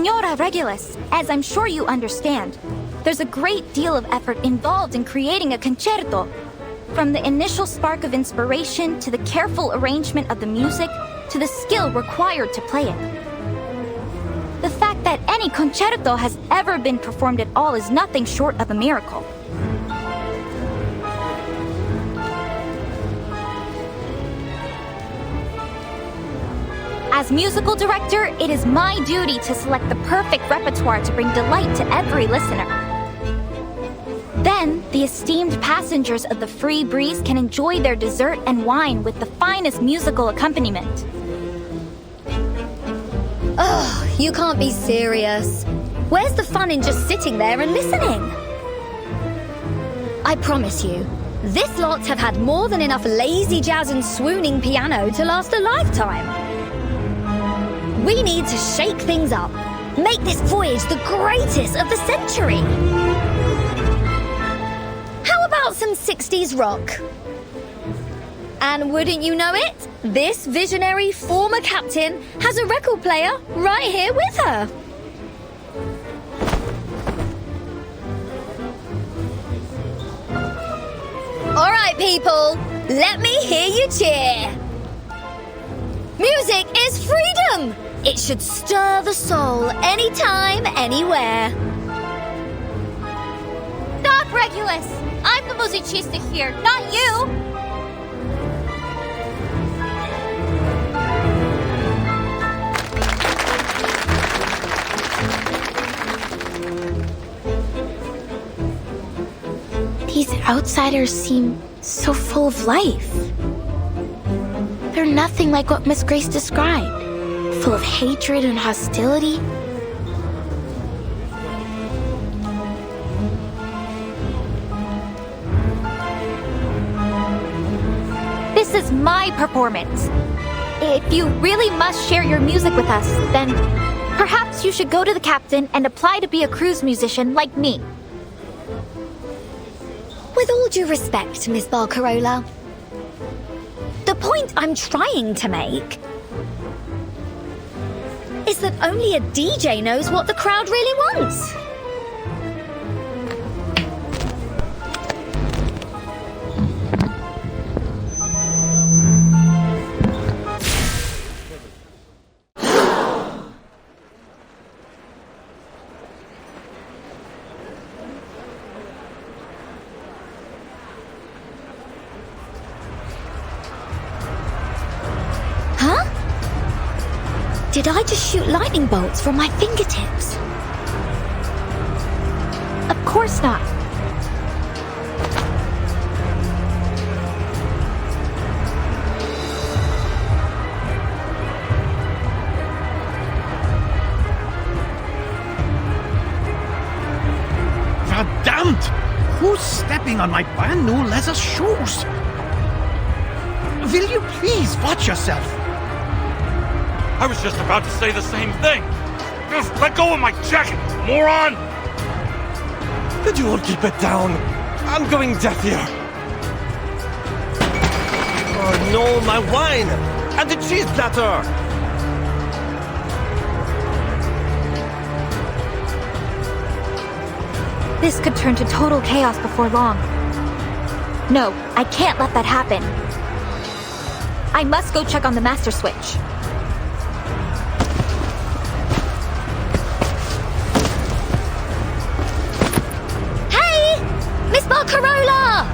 Signora Regulus, as I'm sure you understand, there's a great deal of effort involved in creating a concerto. From the initial spark of inspiration, to the careful arrangement of the music, to the skill required to play it. The fact that any concerto has ever been performed at all is nothing short of a miracle. As musical director, it is my duty to select the perfect repertoire to bring delight to every listener. Then, the esteemed passengers of the Free Breeze can enjoy their dessert and wine with the finest musical accompaniment. Oh, you can't be serious. Where's the fun in just sitting there and listening? I promise you, this lot have had more than enough lazy jazz and swooning piano to last a lifetime. We need to shake things up. Make this voyage the greatest of the century. How about some 60s rock? And wouldn't you know it, this visionary former captain has a record player right here with her. All right, people, let me hear you cheer. Music is freedom. It should stir the soul anytime, anywhere. Stop, Regulus! I'm the musicista here, not you! These outsiders seem so full of life. They're nothing like what Miss Grace described. Full of hatred and hostility. This is my performance. If you really must share your music with us, then perhaps you should go to the captain and apply to be a cruise musician like me. With all due respect, Miss Barcarola, the point I'm trying to make is that only a DJ knows what the crowd really wants. Did I just shoot lightning bolts from my fingertips? Of course not. Verdammt! Who's stepping on my brand new leather shoes? Will you please watch yourself? I was just about to say the same thing. Just let go of my jacket, moron! Could you all keep it down? I'm going deaf here. Oh no, my wine! And the cheese platter! This could turn to total chaos before long. No, I can't let that happen. I must go check on the master switch. Barcarola!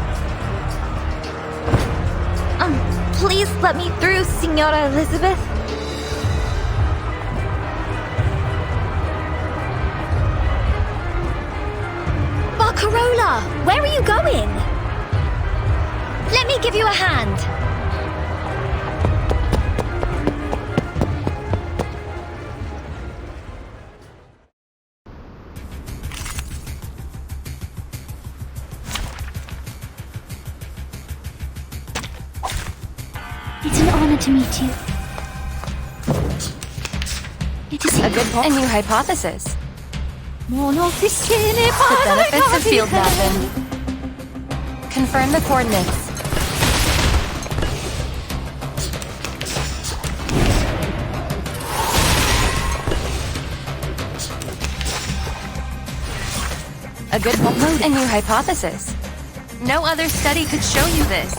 Please let me through, Signora Elizabeth. Barcarola, where are you going? Let me give you a hand. It's an honor to meet you. Good to see you. A good point. A new hypothesis. The benefits of field mapping. Confirm the coordinates. good load a new hypothesis. No other study could show you this.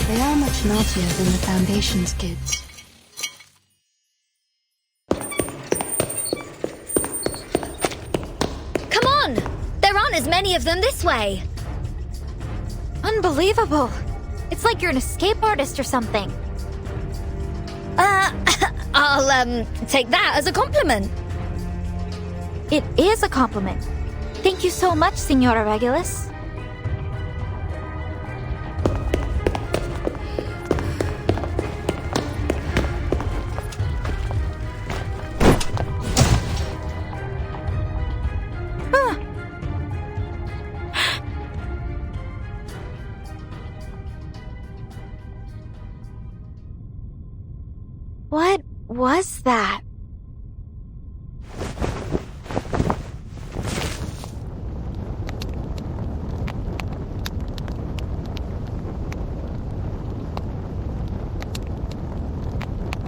They are much naughtier than the Foundation's kids. Come on! There aren't as many of them this way. Unbelievable. It's like you're an escape artist or something. I'll, take that as a compliment. It is a compliment. Thank you so much, Signora Regulus. What was that?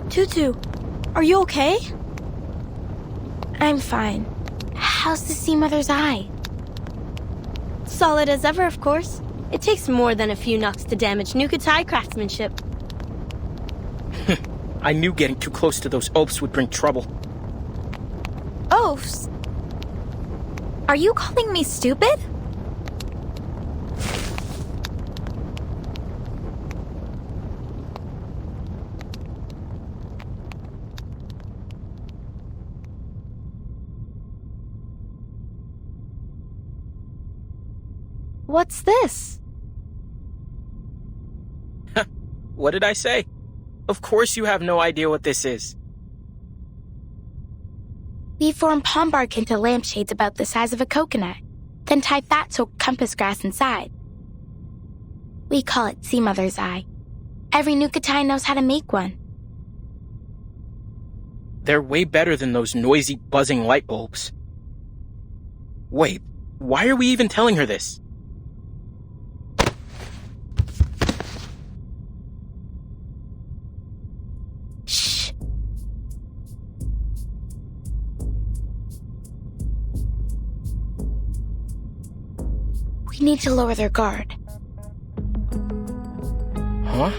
Tutu, are you okay? I'm fine. How's the Sea Mother's eye? Solid as ever, of course. It takes more than a few knocks to damage Nukatai craftsmanship. I knew getting too close to those oafs would bring trouble. Oafs? Are you calling me stupid? What's this? What did I say? Of course you have no idea what this is. We form palm bark into lampshades about the size of a coconut, then tie fat-soaked compass grass inside. We call it Sea Mother's Eye. Every Nukatai knows how to make one. They're way better than those noisy, buzzing light bulbs. Wait, why are we even telling her this? Shh. We need to lower their guard. Huh?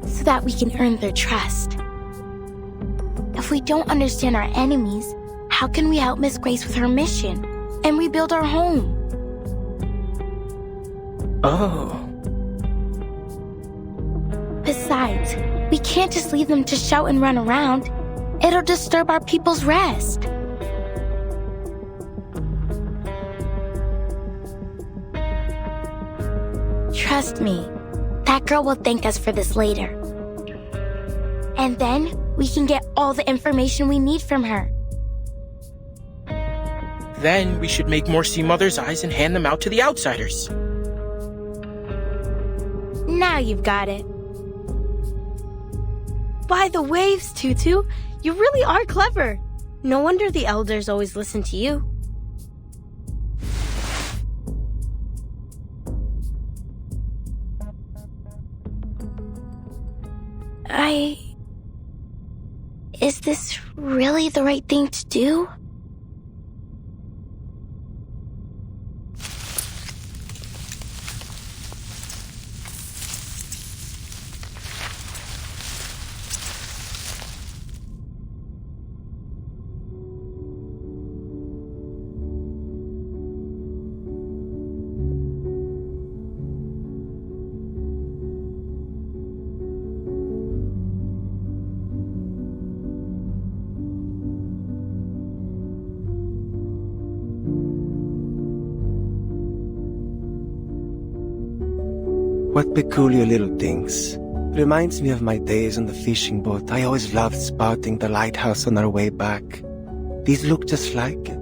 So that we can earn their trust. If we don't understand our enemies, how can we help Miss Grace with her mission and rebuild our home? Oh. Besides, we can't just leave them to shout and run around. It'll disturb our people's rest. Trust me, that girl will thank us for this later. And then we can get all the information we need from her. Then we should make more Sea Mother's Eyes and hand them out to the outsiders. Now you've got it. By the waves, Tutu, you really are clever. No wonder the elders always listen to you. Is this really the right thing to do? What peculiar little things. Reminds me of my days on the fishing boat. I always loved spotting the lighthouse on our way back. These look just like it.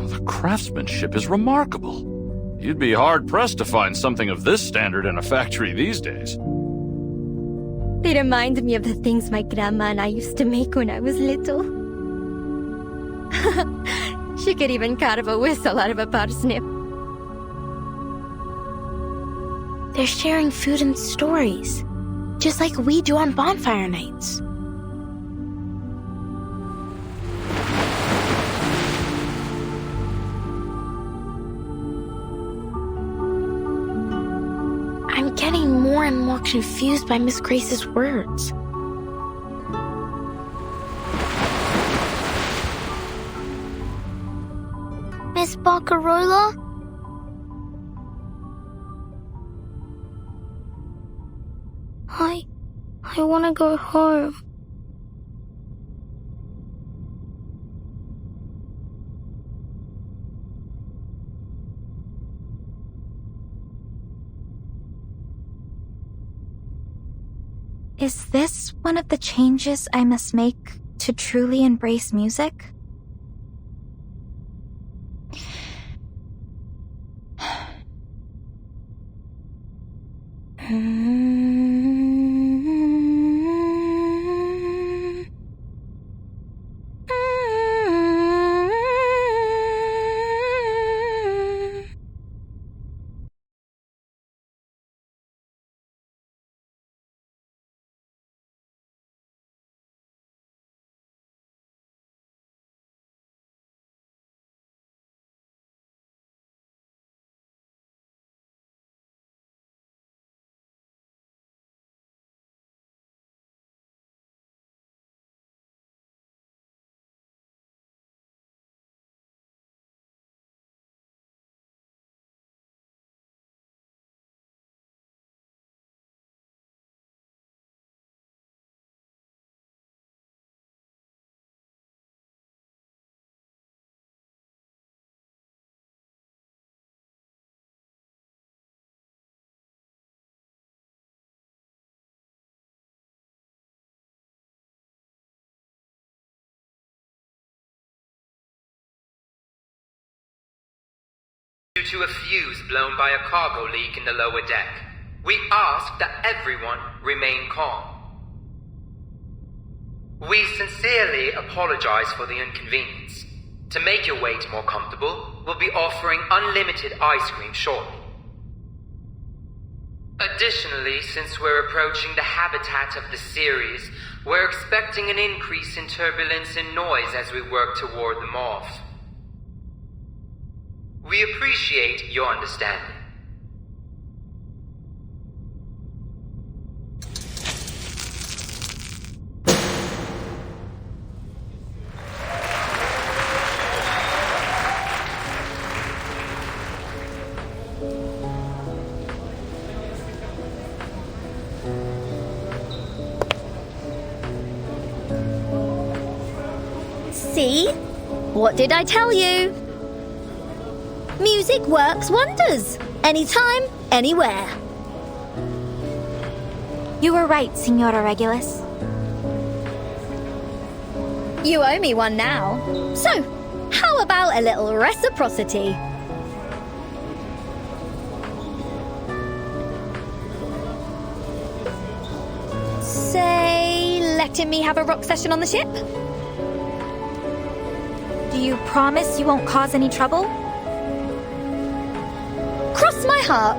The craftsmanship is remarkable. You'd be hard-pressed to find something of this standard in a factory these days. They remind me of the things my grandma and I used to make when I was little. She could even carve a whistle out of a parsnip. They're sharing food and stories, just like we do on bonfire nights. I'm getting more and more confused by Miss Grace's words. Miss Barcarola? I want to go home. Is this one of the changes I must make to truly embrace music? Due to a fuse blown by a cargo leak in the lower deck, we ask that everyone remain calm. We sincerely apologize for the inconvenience. To make your wait more comfortable, we'll be offering unlimited ice cream shortly. Additionally, since we're approaching the habitat of the series, we're expecting an increase in turbulence and noise as we work toward the morph. We appreciate your understanding. See? What did I tell you? Music works wonders. Anytime, anywhere. You were right, Signora Regulus. You owe me one now. So, how about a little reciprocity? Say, letting me have a rock session on the ship? Do you promise you won't cause any trouble? Cross my heart.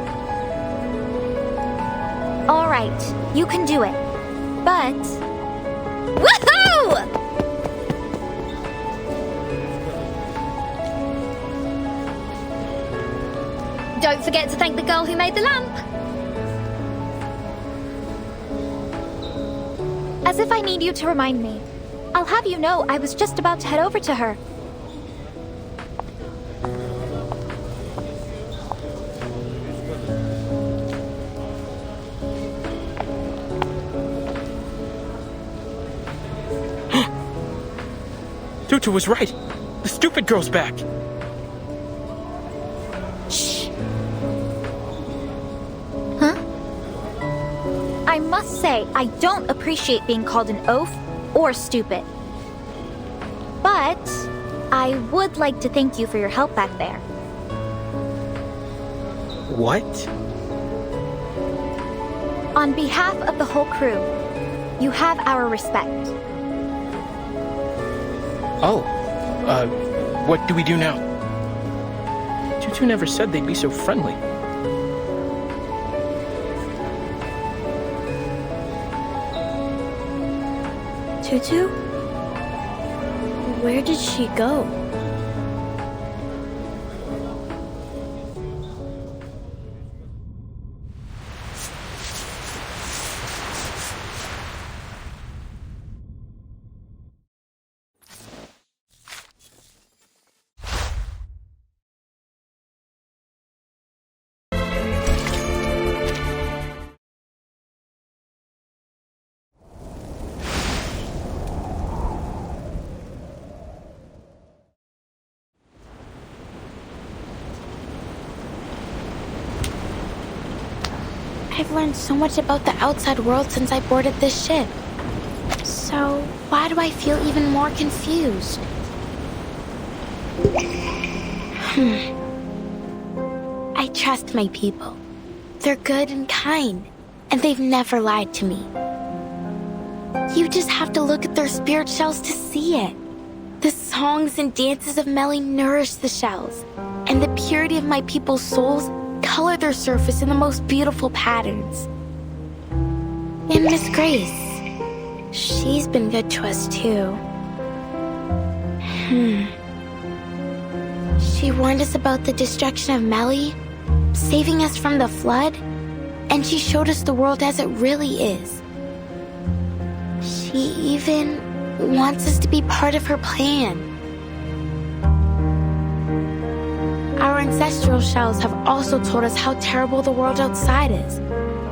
All right, you can do it. But... Woohoo! Don't forget to thank the girl who made the lamp. As if I need you to remind me. I'll have you know I was just about to head over to her. Tutu was right. The stupid girl's back. Shh. Huh? I must say, I don't appreciate being called an oaf or stupid. But I would like to thank you for your help back there. What? On behalf of the whole crew, you have our respect. Oh, what do we do now? Tutu never said they'd be so friendly. Tutu? Where did she go? I've learned so much about the outside world since I boarded this ship. So, why do I feel even more confused? I trust my people. They're good and kind, and they've never lied to me. You just have to look at their spirit shells to see it. The songs and dances of Melly nourish the shells, and the purity of my people's souls color their surface in the most beautiful patterns. And Miss Grace, she's been good to us too. She warned us about the destruction of Melly, saving us from the flood, and she showed us the world as it really is. She even wants us to be part of her plan. Our ancestral shells have also told us how terrible the world outside is.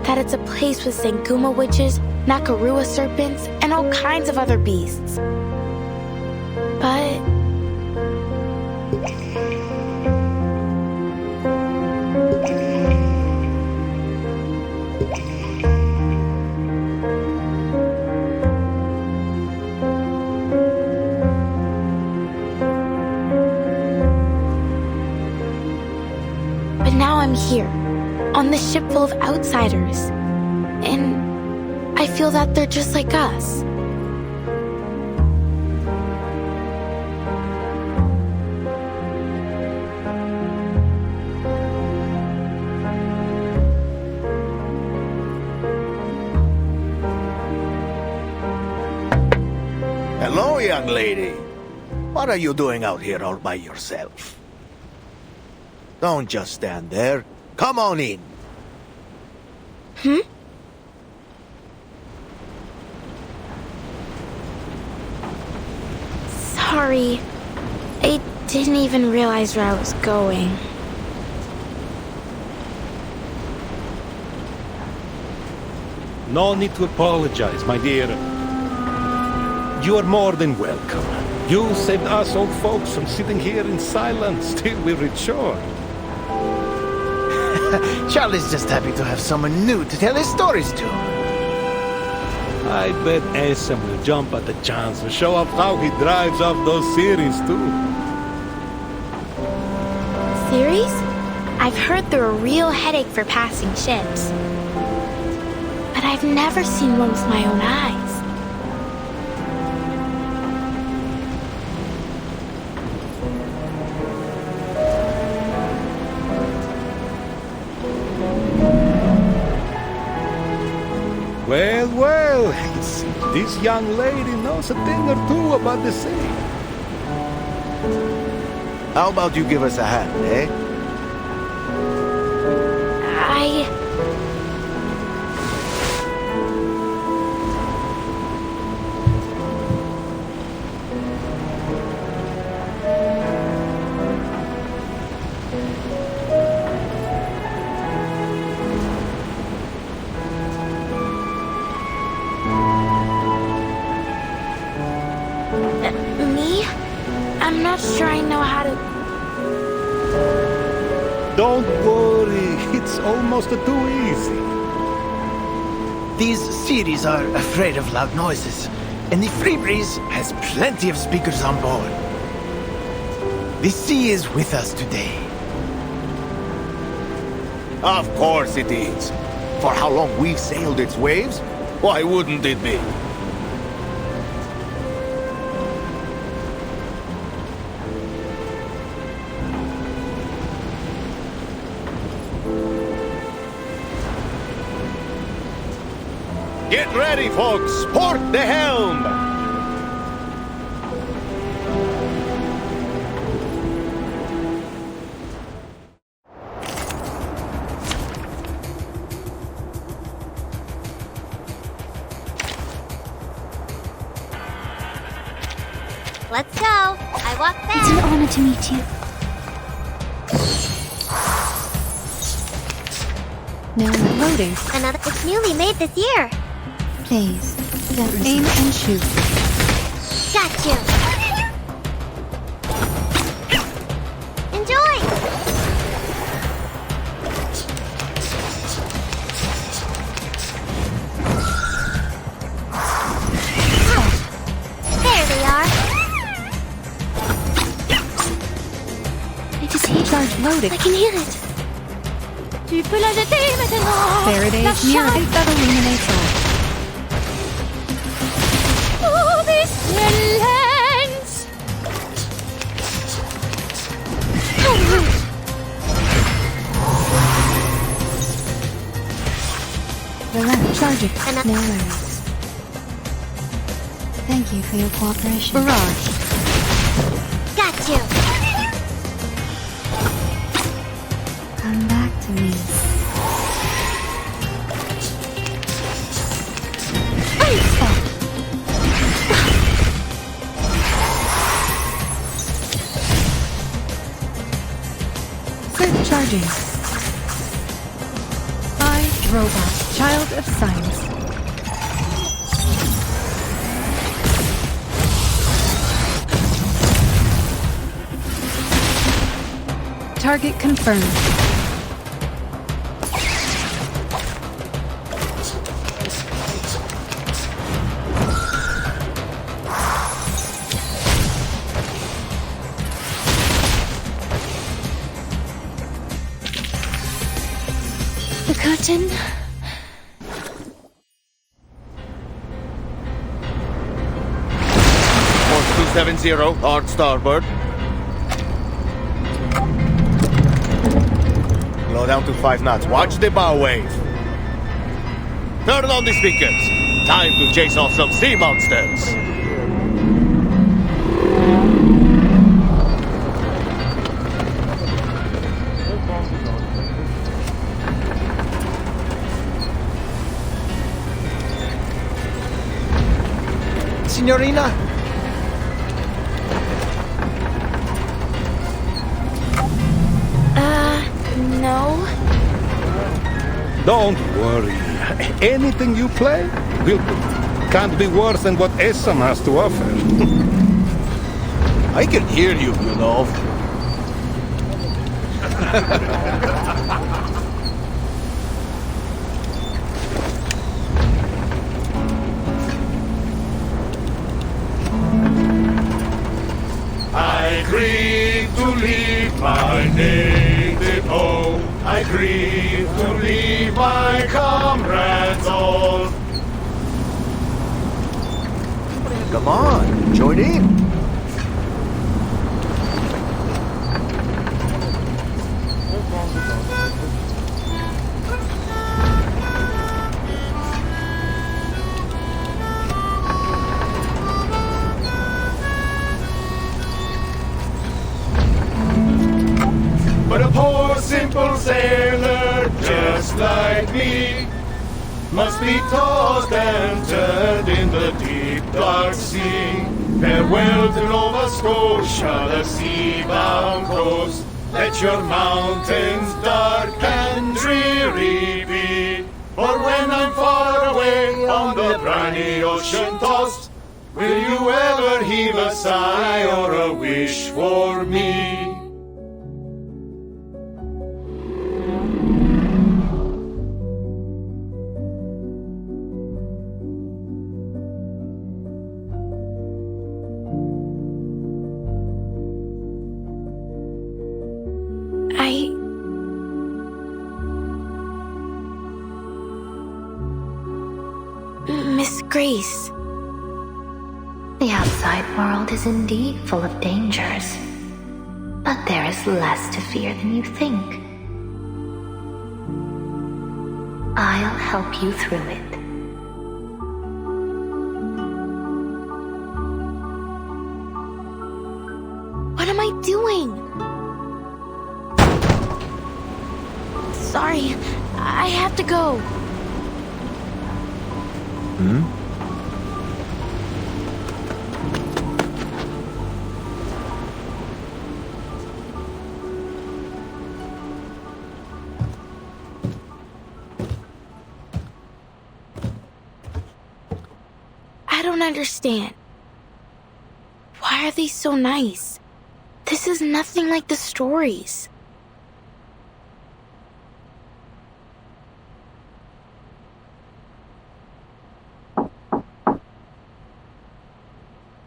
That it's a place with Sanguma witches, Nakarua serpents, and all kinds of other beasts. But... now I'm here, on this ship full of outsiders. And I feel that they're just like us. Hello, young lady. What are you doing out here all by yourself? Don't just stand there. Come on in. Sorry. I didn't even realize where I was going. No need to apologize, my dear. You are more than welcome. You saved us old folks from sitting here in silence till we reach shore. Charlie's just happy to have someone new to tell his stories to. I bet Ansem will jump at the chance to show off how he drives off those series too. Series? I've heard they're a real headache for passing ships. But I've never seen one with my own eyes. Well, well, it seems this young lady knows a thing or two about the sea. How about you give us a hand, eh? Me? I'm not sure I know how to... Don't worry, it's almost too easy. These series are afraid of loud noises, and the Free Breeze has plenty of speakers on board. The sea is with us today. Of course it is. For how long we've sailed its waves, why wouldn't it be? Get ready, folks! Port the helm! Let's go. I walk fast. It's an honor to meet you. Now loading. It's newly made this year. Please, don't aim and shoot. Got you. Enjoy. There they are. It is here. Charge loaded. I can hear it. Tu peux la jeter maintenant. There it is. Near it that illuminates all. Oh, this lens. The lamp charging. No worries. Thank you for your cooperation. Barrage. Got you. Come back to me. Charging. I, robot, child of science. Target confirmed. The curtain. 270, hard starboard. Slow down to 5 knots. Watch the bow wave. Turn on the speakers. Time to chase off some sea monsters. Signorina? No. Don't worry. Anything you play can't be worse than what Essam has to offer. I can hear you, you know. I grieve to leave my native home. I grieve to leave my comrades all. Come on, join in. But a poor simple sailor just like me must be tossed and turned in the deep dark sea. Farewell to Nova Scotia, the sea-bound coast. Let your mountains dark and dreary be. For when I'm far away on the briny ocean tossed, will you ever heave a sigh or a wish for me? Miss Grace. The outside world is indeed full of dangers, but there is less to fear than you think. I'll help you through it. What am I doing? Sorry, I have to go. don't understand. Why are they so nice? This is nothing like the stories.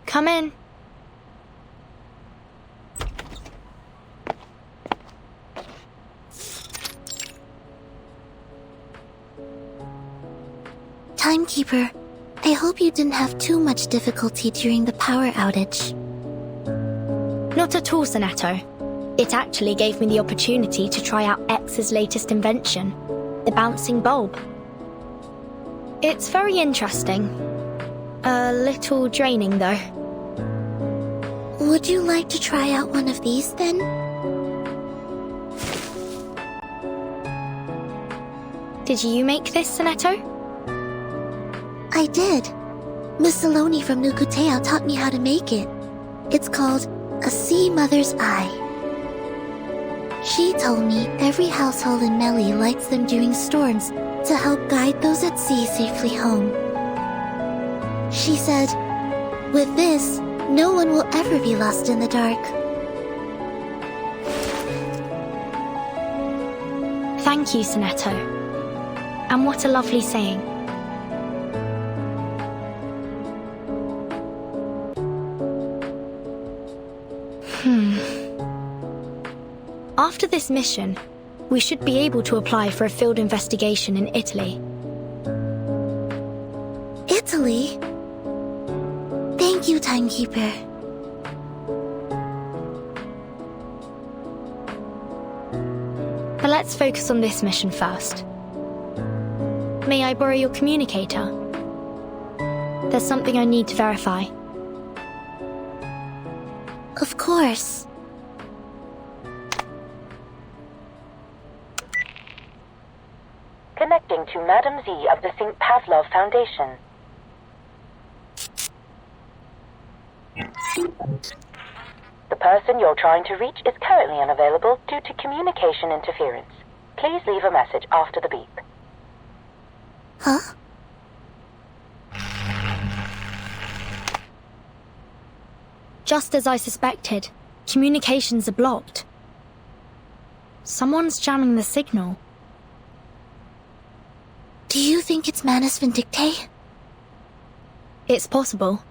Come in. Timekeeper, I hope you didn't have too much difficulty during the power outage. Not at all, Sonato. It actually gave me the opportunity to try out X's latest invention, the bouncing bulb. It's very interesting. A little draining, though. Would you like to try out one of these, then? Did you make this, Sonato? I did. Miss Saloni from Nukuteo taught me how to make it. It's called a sea mother's eye. She told me every household in Meli lights them during storms to help guide those at sea safely home. She said, with this, no one will ever be lost in the dark. Thank you, Sonato. And what a lovely saying. After this mission, we should be able to apply for a field investigation in Italy. Italy? Thank you, Timekeeper. But let's focus on this mission first. May I borrow your communicator? There's something I need to verify. Of course. Connecting to Madam Z of the St. Pavlov Foundation. The person you're trying to reach is currently unavailable due to communication interference. Please leave a message after the beep. Huh? Just as I suspected, communications are blocked. Someone's jamming the signal. Do you think it's Manus Vindictae? It's possible.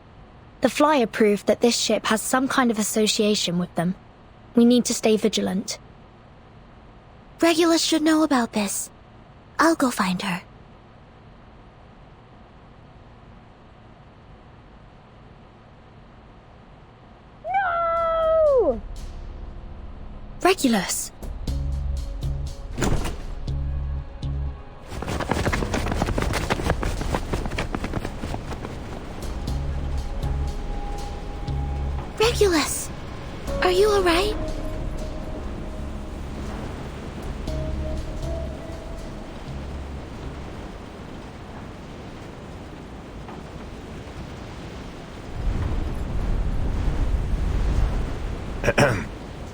The flyer proved that this ship has some kind of association with them. We need to stay vigilant. Regulus should know about this. I'll go find her. No! Regulus! Regulus! Are you alright?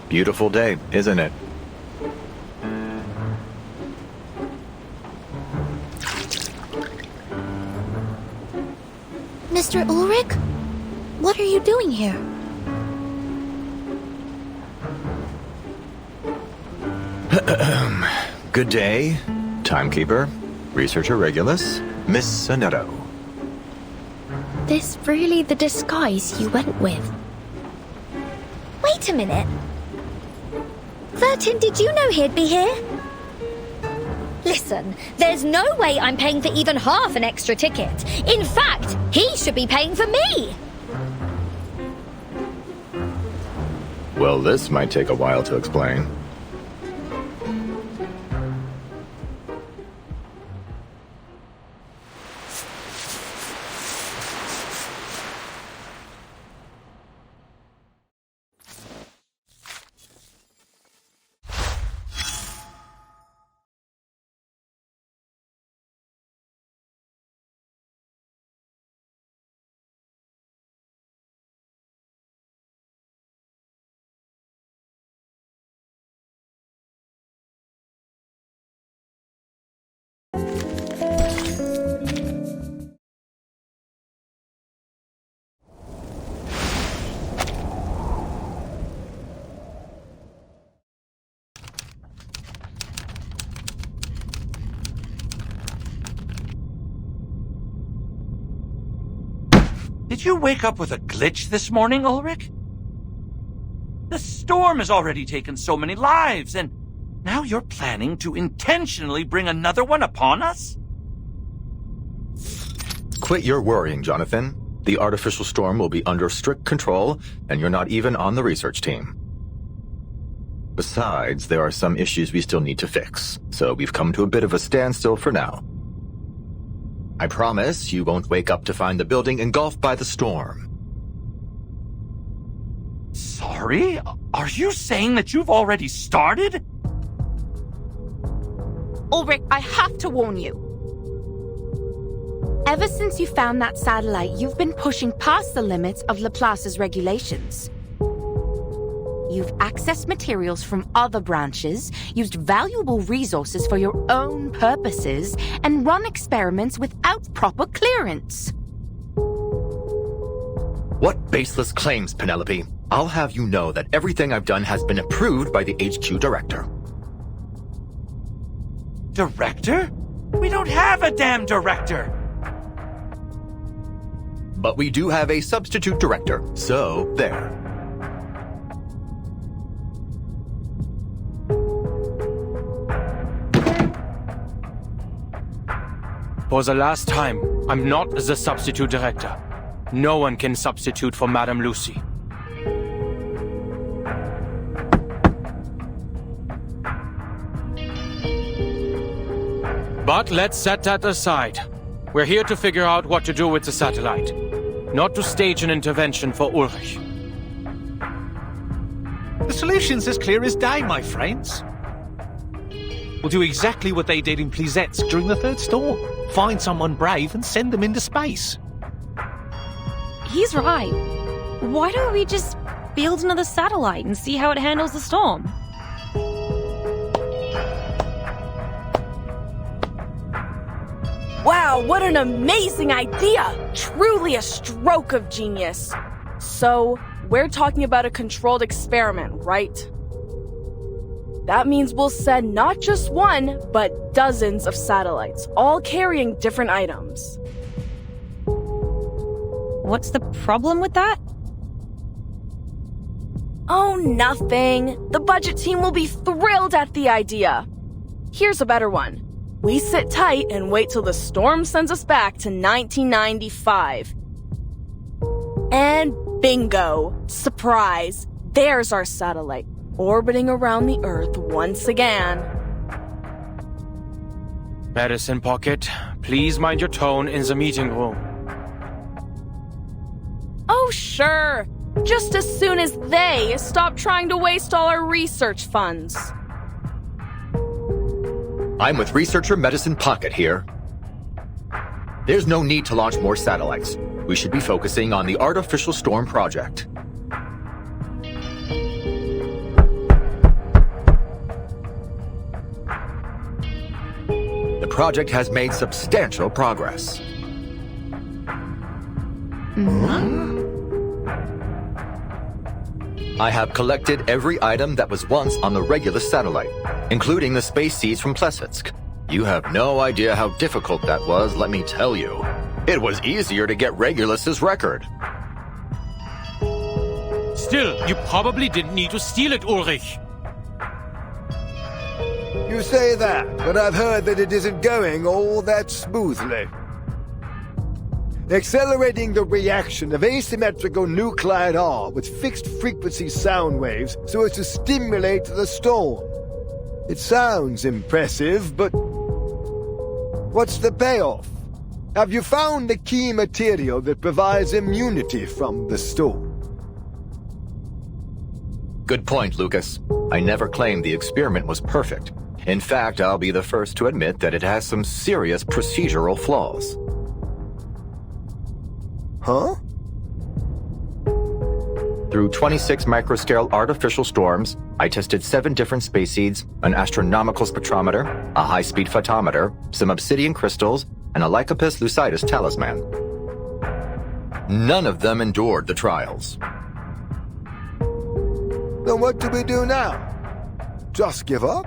Beautiful day, isn't it? Mr. Ulrich? What are you doing here? Good day, Timekeeper, Researcher Regulus, Miss Sonetto. This really the disguise you went with? Wait a minute. Vertin, did you know he'd be here? Listen, there's no way I'm paying for even half an extra ticket. In fact, he should be paying for me. Well, this might take a while to explain. Did you wake up with a glitch this morning, Ulrich? The storm has already taken so many lives, and now you're planning to intentionally bring another one upon us? Quit your worrying, Jonathan. The artificial storm will be under strict control, and you're not even on the research team. Besides, there are some issues we still need to fix, so we've come to a bit of a standstill for now. I promise you won't wake up to find the building engulfed by the storm. Sorry? Are you saying that you've already started? Ulrich, I have to warn you. Ever since you found that satellite, you've been pushing past the limits of Laplace's regulations. You've accessed materials from other branches, used valuable resources for your own purposes, and run experiments without proper clearance. What baseless claims, Penelope? I'll have you know that everything I've done has been approved by the HQ director. Director? We don't have a damn director! But we do have a substitute director, so there. For the last time, I'm not the substitute director. No one can substitute for Madame Lucy. But let's set that aside. We're here to figure out what to do with the satellite, not to stage an intervention for Ulrich. The solution's as clear as day, my friends. We'll do exactly what they did in Plisetsk during the third storm. Find someone brave and send them into space. He's right. Why don't we just build another satellite and see how it handles the storm? Wow, what an amazing idea! Truly a stroke of genius. So, we're talking about a controlled experiment, right? That means we'll send not just one, but dozens of satellites, all carrying different items. What's the problem with that? Oh, nothing. The budget team will be thrilled at the idea. Here's a better one. We sit tight and wait till the storm sends us back to 1995. And bingo! Surprise! There's our satellite, orbiting around the Earth once again. Medicine Pocket, please mind your tone in the meeting room. Oh, sure. Just as soon as they stop trying to waste all our research funds. I'm with researcher Medicine Pocket here. There's no need to launch more satellites. We should be focusing on the artificial storm project. The project has made substantial progress. I have collected every item that was once on the Regulus satellite, including the space seeds from Plesetsk. You have no idea how difficult that was, let me tell you. It was easier to get Regulus's record. Still, you probably didn't need to steal it, Ulrich. You say that, but I've heard that it isn't going all that smoothly. Accelerating the reaction of asymmetrical nuclide R with fixed-frequency sound waves so as to stimulate the storm. It sounds impressive, but what's the payoff? Have you found the key material that provides immunity from the storm? Good point, Lucas. I never claimed the experiment was perfect. In fact, I'll be the first to admit that it has some serious procedural flaws. Huh? Through 26 microscale artificial storms, I tested 7 different space seeds, an astronomical spectrometer, a high-speed photometer, some obsidian crystals, and a Lycopus lucidus talisman. None of them endured the trials. Then what do we do now? Just give up?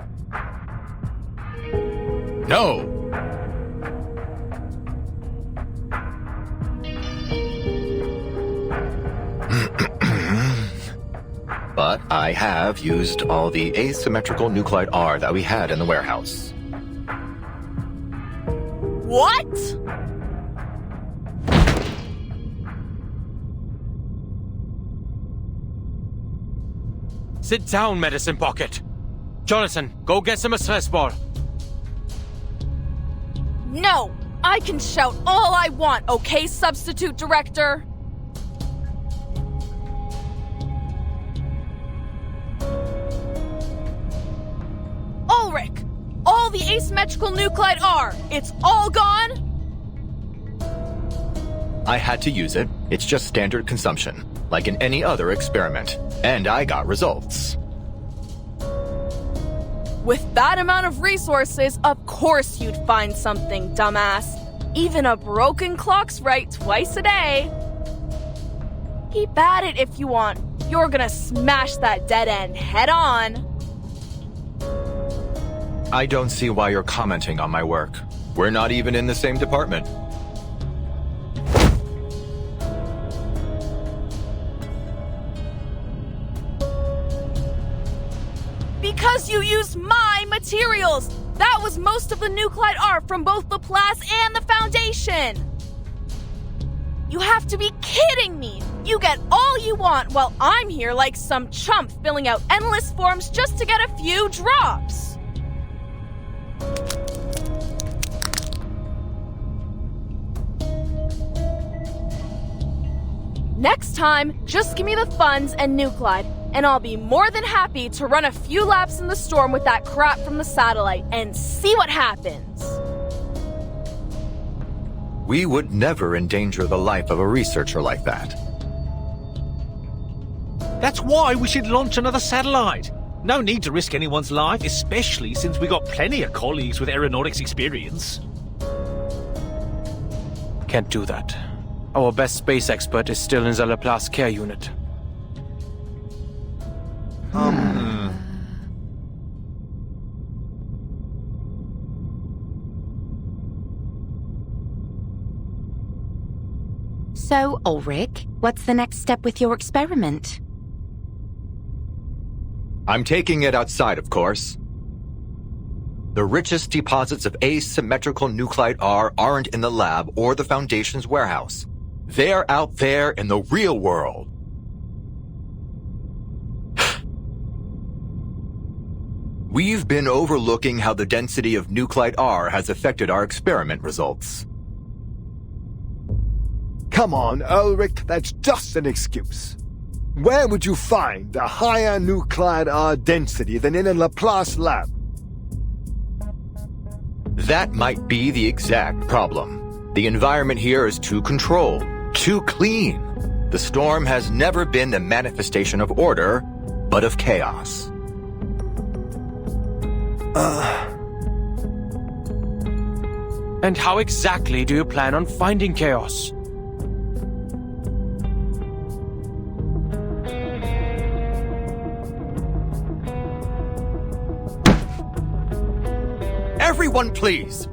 But I have used all the asymmetrical nuclide R that we had in the warehouse. What? Sit down, Medicine Pocket. Jonathan, go get some stress ball. No! I can shout all I want, okay, Substitute Director? Ulrich! All the asymmetrical nuclide R, it's all gone? I had to use it. It's just standard consumption, like in any other experiment. And I got results. With that amount of resources, of course you'd find something, dumbass. Even a broken clock's right twice a day. Keep at it if you want. You're gonna smash that dead end head on. I don't see why you're commenting on my work. We're not even in the same department. Because you used my materials! That was most of the nuclide R from both Laplace and the Foundation! You have to be kidding me! You get all you want while I'm here like some chump filling out endless forms just to get a few drops! Next time, just give me the funds and nuclide, and I'll be more than happy to run a few laps in the storm with that crap from the satellite and see what happens. We would never endanger the life of a researcher like that. That's why we should launch another satellite. No need to risk anyone's life, especially since we got plenty of colleagues with aeronautics experience. Can't do that. Our best space expert is still in the Laplace care unit. So, Ulrich, what's the next step with your experiment? I'm taking it outside, of course. The richest deposits of asymmetrical nuclide R aren't in the lab or the Foundation's warehouse. They're out there in the real world. We've been overlooking how the density of nuclide R has affected our experiment results. Come on, Ulrich, that's just an excuse. Where would you find a higher nuclide R density than in a Laplace lab? That might be the exact problem. The environment here is too controlled, too clean. The storm has never been the manifestation of order, but of chaos. And how exactly do you plan on finding chaos? Everyone, please!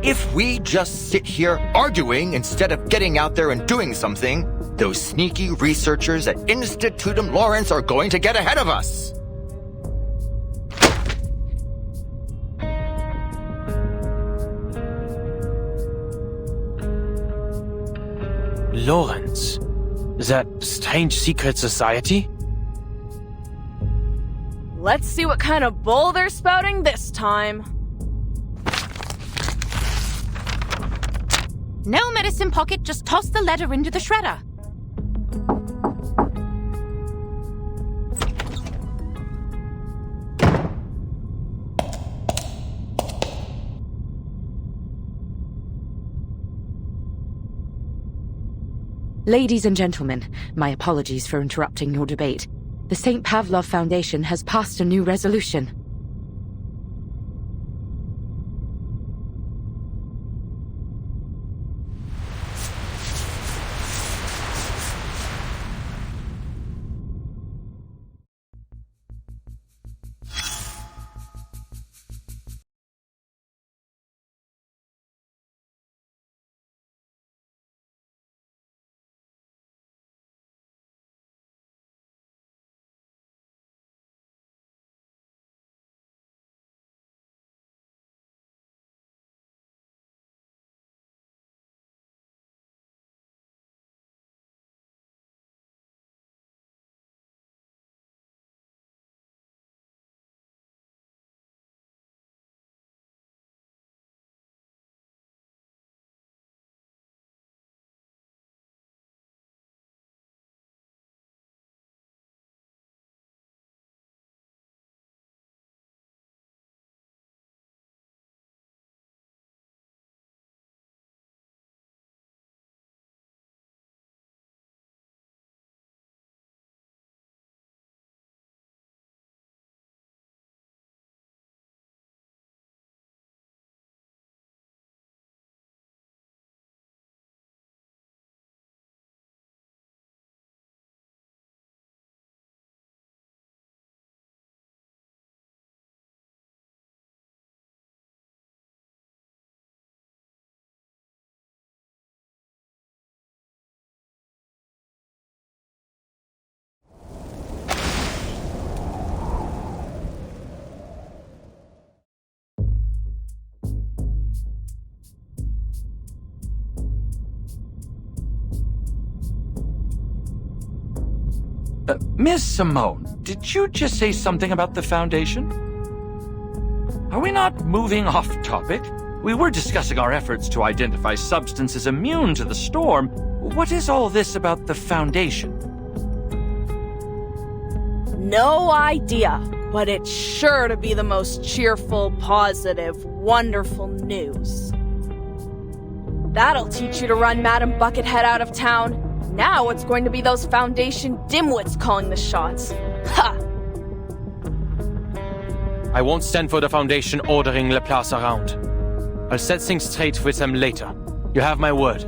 If we just sit here arguing instead of getting out there and doing something, those sneaky researchers at Institutum Lawrence are going to get ahead of us! Lawrence? That strange secret society? Let's see what kind of bull they're spouting this time. No, Medicine Pocket, just toss the letter into the shredder. Ladies and gentlemen, my apologies for interrupting your debate. The St. Pavlov Foundation has passed a new resolution. Ms. Simone, did you just say something about the Foundation? Are we not moving off topic? We were discussing our efforts to identify substances immune to the storm. What is all this about the Foundation? No idea, but it's sure to be the most cheerful, positive, wonderful news. That'll teach you to run Madam Buckethead out of town. Now it's going to be those Foundation dimwits calling the shots. Ha! I won't stand for the Foundation ordering Laplace around. I'll set things straight with them later. You have my word.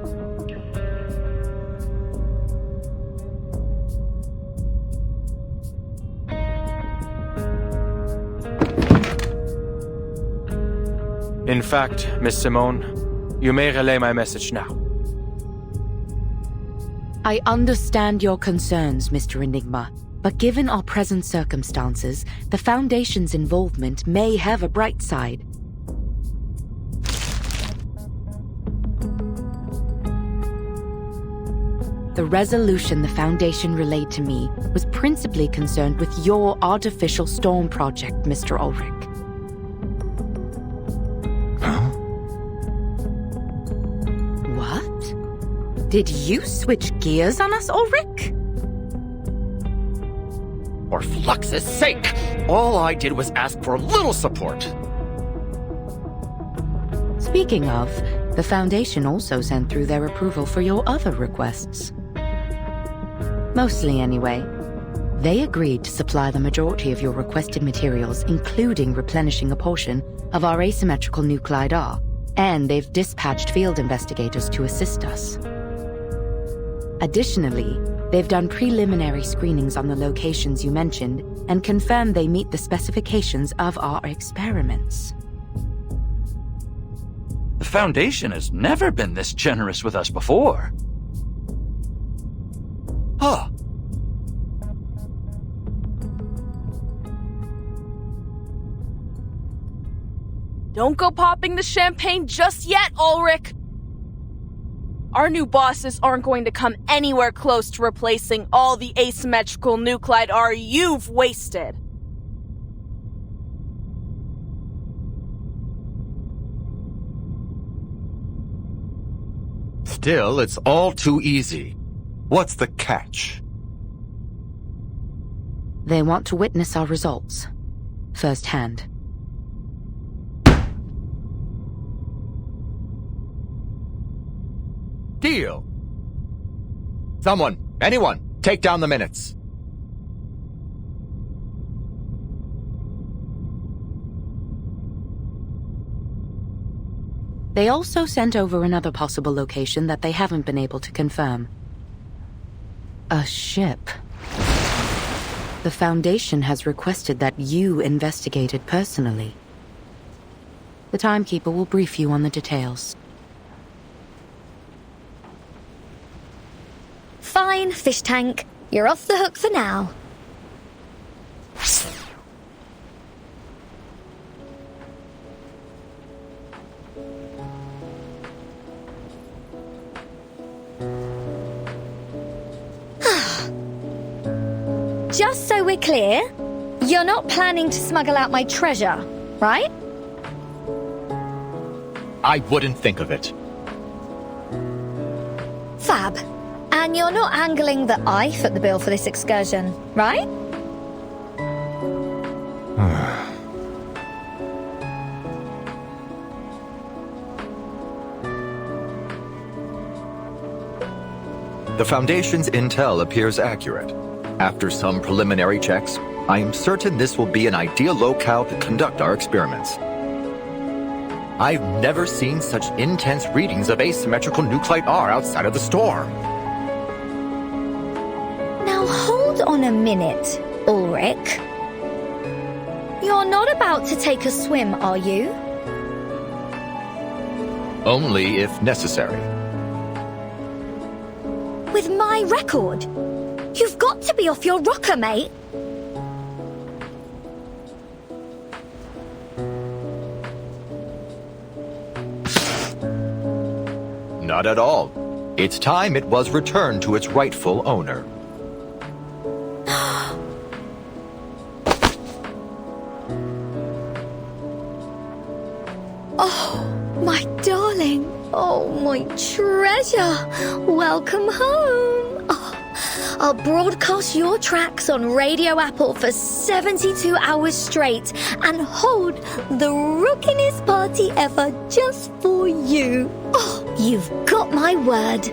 In fact, Miss Simone, you may relay my message now. I understand your concerns, Mr. Enigma, but given our present circumstances, the Foundation's involvement may have a bright side. The resolution the Foundation relayed to me was principally concerned with your artificial storm project, Mr. Ulrich. What? Did you switch gears on us, Ulrich? For Flux's sake, all I did was ask for a little support. Speaking of, the Foundation also sent through their approval for your other requests. Mostly anyway. They agreed to supply the majority of your requested materials, including replenishing a portion of our asymmetrical nuclide R, and they've dispatched field investigators to assist us. Additionally, they've done preliminary screenings on the locations you mentioned and confirmed they meet the specifications of our experiments. The Foundation has never been this generous with us before. Huh. Don't go popping the champagne just yet, Ulrich! Our new bosses aren't going to come anywhere close to replacing all the asymmetrical nuclide R you've wasted. Still, it's all too easy. What's the catch? They want to witness our results, firsthand. Deal. Someone, anyone, take down the minutes. They also sent over another possible location that they haven't been able to confirm. A ship. The Foundation has requested that you investigate it personally. The Timekeeper will brief you on the details. Fine, fish tank. You're off the hook for now. Just so we're clear, you're not planning to smuggle out my treasure, right? I wouldn't think of it. Fab. And you're not angling that I foot the bill for this excursion, right? The Foundation's intel appears accurate. After some preliminary checks, I am certain this will be an ideal locale to conduct our experiments. I've never seen such intense readings of asymmetrical nuclide R outside of the storm. Now hold on a minute, Ulrich. You're not about to take a swim, are you? Only if necessary. With my record? You've got to be off your rocker, mate. Not at all. It's time it was returned to its rightful owner. Oh, my treasure! Welcome home! Oh, I'll broadcast your tracks on Radio Apple for 72 hours straight and hold the rockinest party ever just for you. Oh, you've got my word.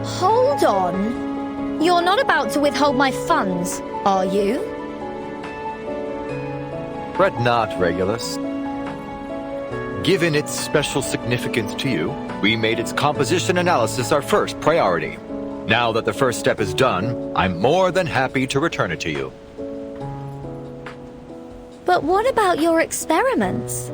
Hold on. You're not about to withhold my funds, are you? Fret not, Regulus. Given its special significance to you, we made its composition analysis our first priority. Now that the first step is done, I'm more than happy to return it to you. But what about your experiments?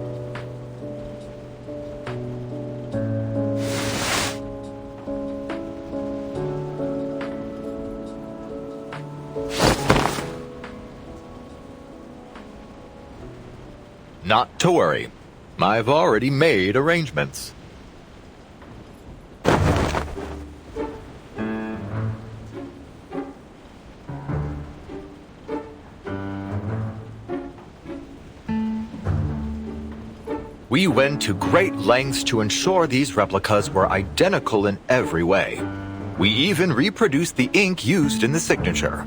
Not to worry. I've already made arrangements. We went to great lengths to ensure these replicas were identical in every way. We even reproduced the ink used in the signature.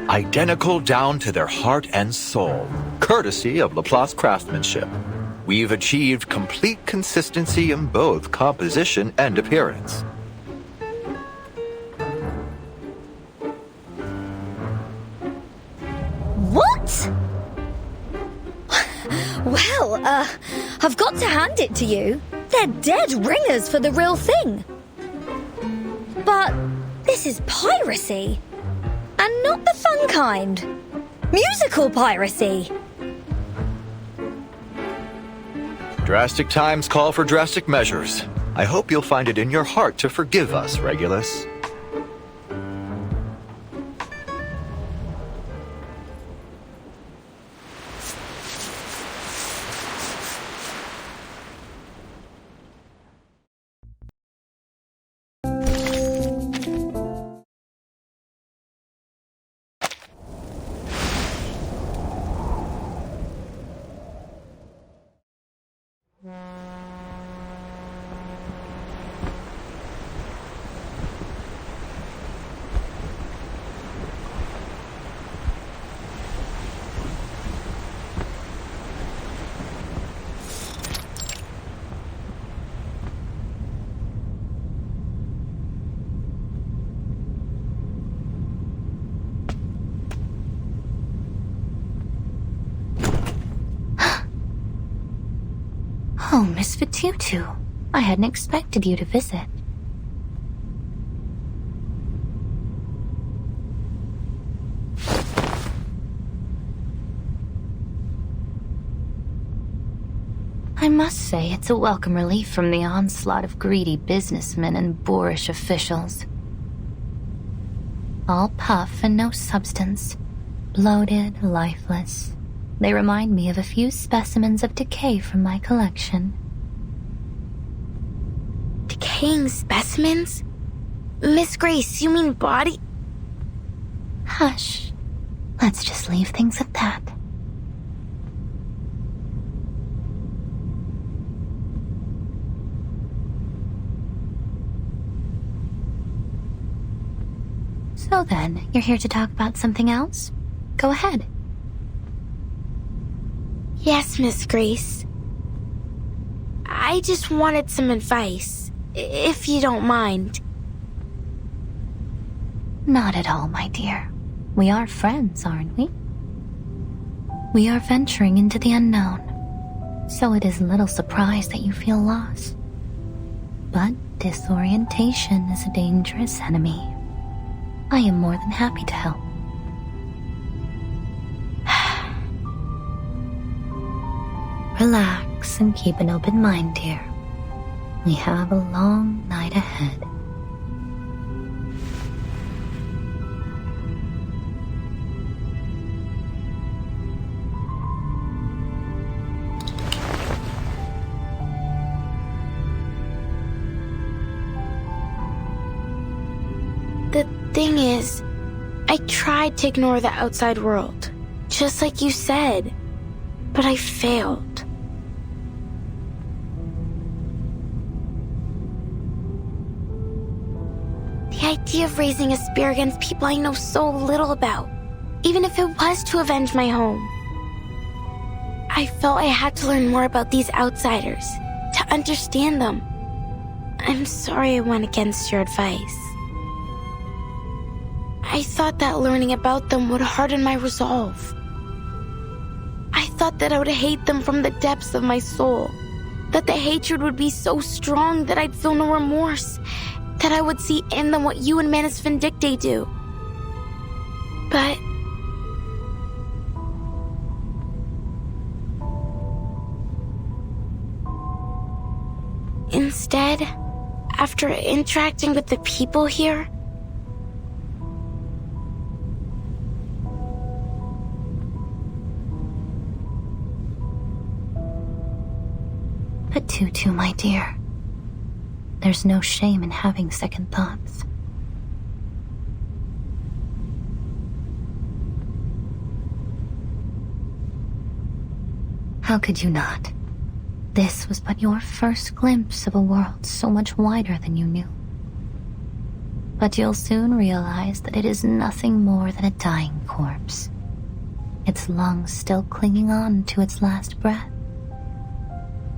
Identical down to their heart and soul, courtesy of Laplace craftsmanship. We've achieved complete consistency in both composition and appearance. What? Well, I've got to hand it to you. They're dead ringers for the real thing. But this is piracy. And not the fun kind. Musical piracy. Drastic times call for drastic measures. I hope you'll find it in your heart to forgive us, Regulus. Oh, Miss Fatutu. I hadn't expected you to visit. I must say it's a welcome relief from the onslaught of greedy businessmen and boorish officials. All puff and no substance. Bloated, lifeless. They remind me of a few specimens of decay from my collection. Decaying specimens? Miss Grace, you mean body? Hush. Let's just leave things at that. So then, you're here to talk about something else? Go ahead. Yes, Miss Grace. I just wanted some advice, if you don't mind. Not at all, my dear. We are friends, aren't we? We are venturing into the unknown, so it is little surprise that you feel lost. But disorientation is a dangerous enemy. I am more than happy to help. Relax and keep an open mind, dear. We have a long night ahead. The thing is, I tried to ignore the outside world, just like you said, but I failed. The idea of raising a spear against people I know so little about, even if it was to avenge my home. I felt I had to learn more about these outsiders, to understand them. I'm sorry I went against your advice. I thought that learning about them would harden my resolve. I thought that I would hate them from the depths of my soul, that the hatred would be so strong that I'd feel no remorse, that I would see in them what you and Manus Vindicte do. But instead, after interacting with the people here, But Tutu, my dear, there's no shame in having second thoughts. How could you not? This was but your first glimpse of a world so much wider than you knew. But you'll soon realize that it is nothing more than a dying corpse, its lungs still clinging on to its last breath.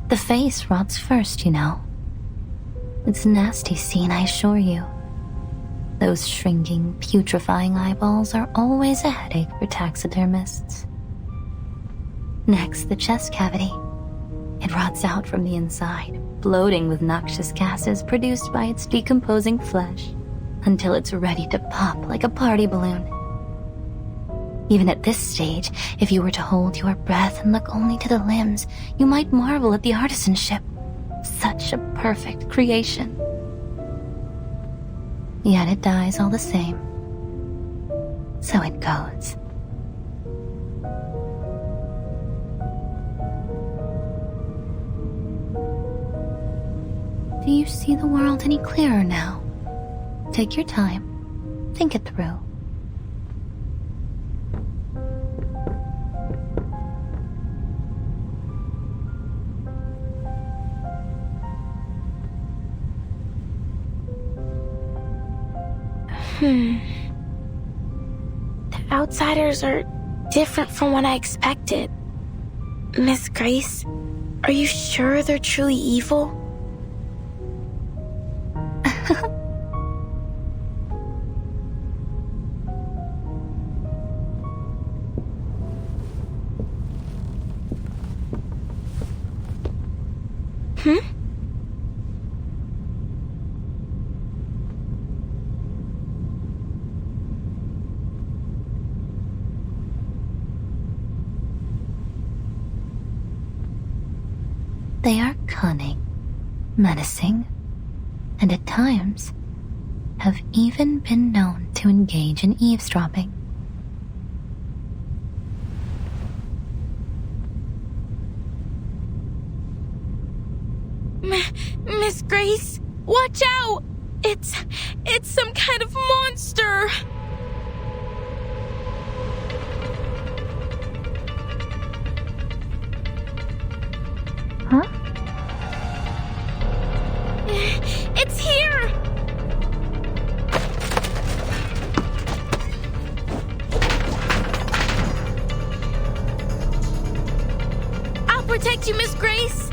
The face rots first, you know. It's a nasty scene, I assure you. Those shrinking, putrefying eyeballs are always a headache for taxidermists. Next, the chest cavity. It rots out from the inside, bloating with noxious gases produced by its decomposing flesh, until it's ready to pop like a party balloon. Even at this stage, if you were to hold your breath and look only to the limbs, you might marvel at the artisanship. Such a perfect creation. Yet it dies all the same. So it goes. Do you see the world any clearer now? Take your time. Think it through. The outsiders are different from what I expected. Miss Grace, are you sure they're truly evil? They are cunning, menacing, and at times have even been known to engage in eavesdropping. Miss Grace, watch out! It's some kind of monster! Huh? It's here! I'll protect you, Miss Grace!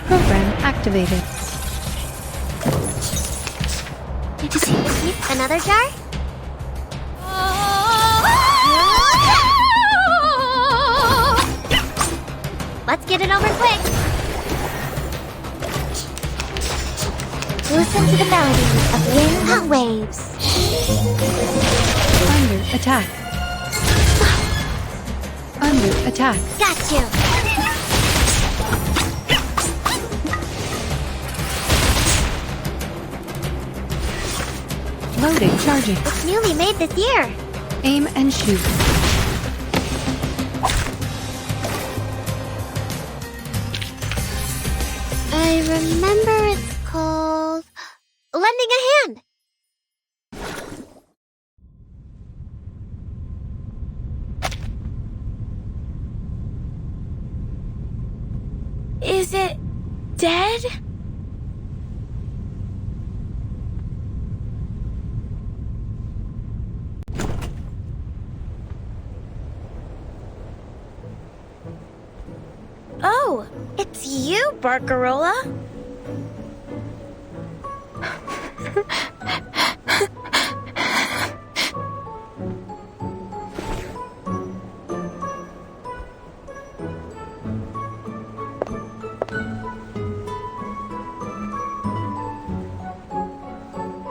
Program activated. Did you see another jar? Let's get it over quick. Listen to the melody of wind and waves. Under attack. Under attack. Got you. Loading, charging. It's newly made this year. Aim and shoot. I remember it's called lending a hand. Is it dead? Oh, it's you, Barcarola.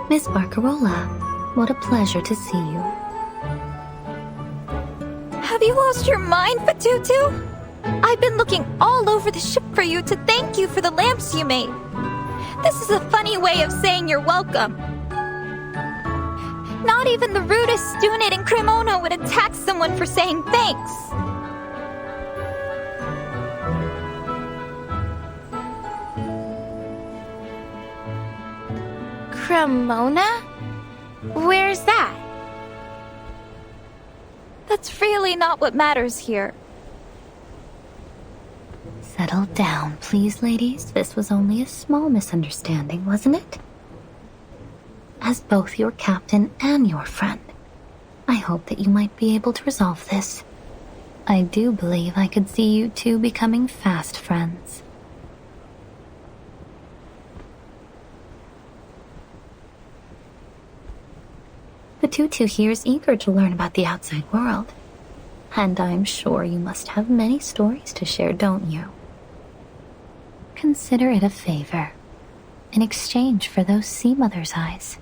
Miss Barcarola, what a pleasure to see you. Have you lost your mind, Fatutu? I've been looking all over the ship for you to thank you for the lamps you made. This is a funny way of saying you're welcome. Not even the rudest student in Cremona would attack someone for saying thanks. Cremona? Where's that? That's really not what matters here. Settle down, please, ladies. This was only a small misunderstanding, wasn't it? As both your captain and your friend, I hope that you might be able to resolve this. I do believe I could see you two becoming fast friends. The Tutu here is eager to learn about the outside world. And I'm sure you must have many stories to share, don't you? Consider it a favor, in exchange for those sea mother's eyes.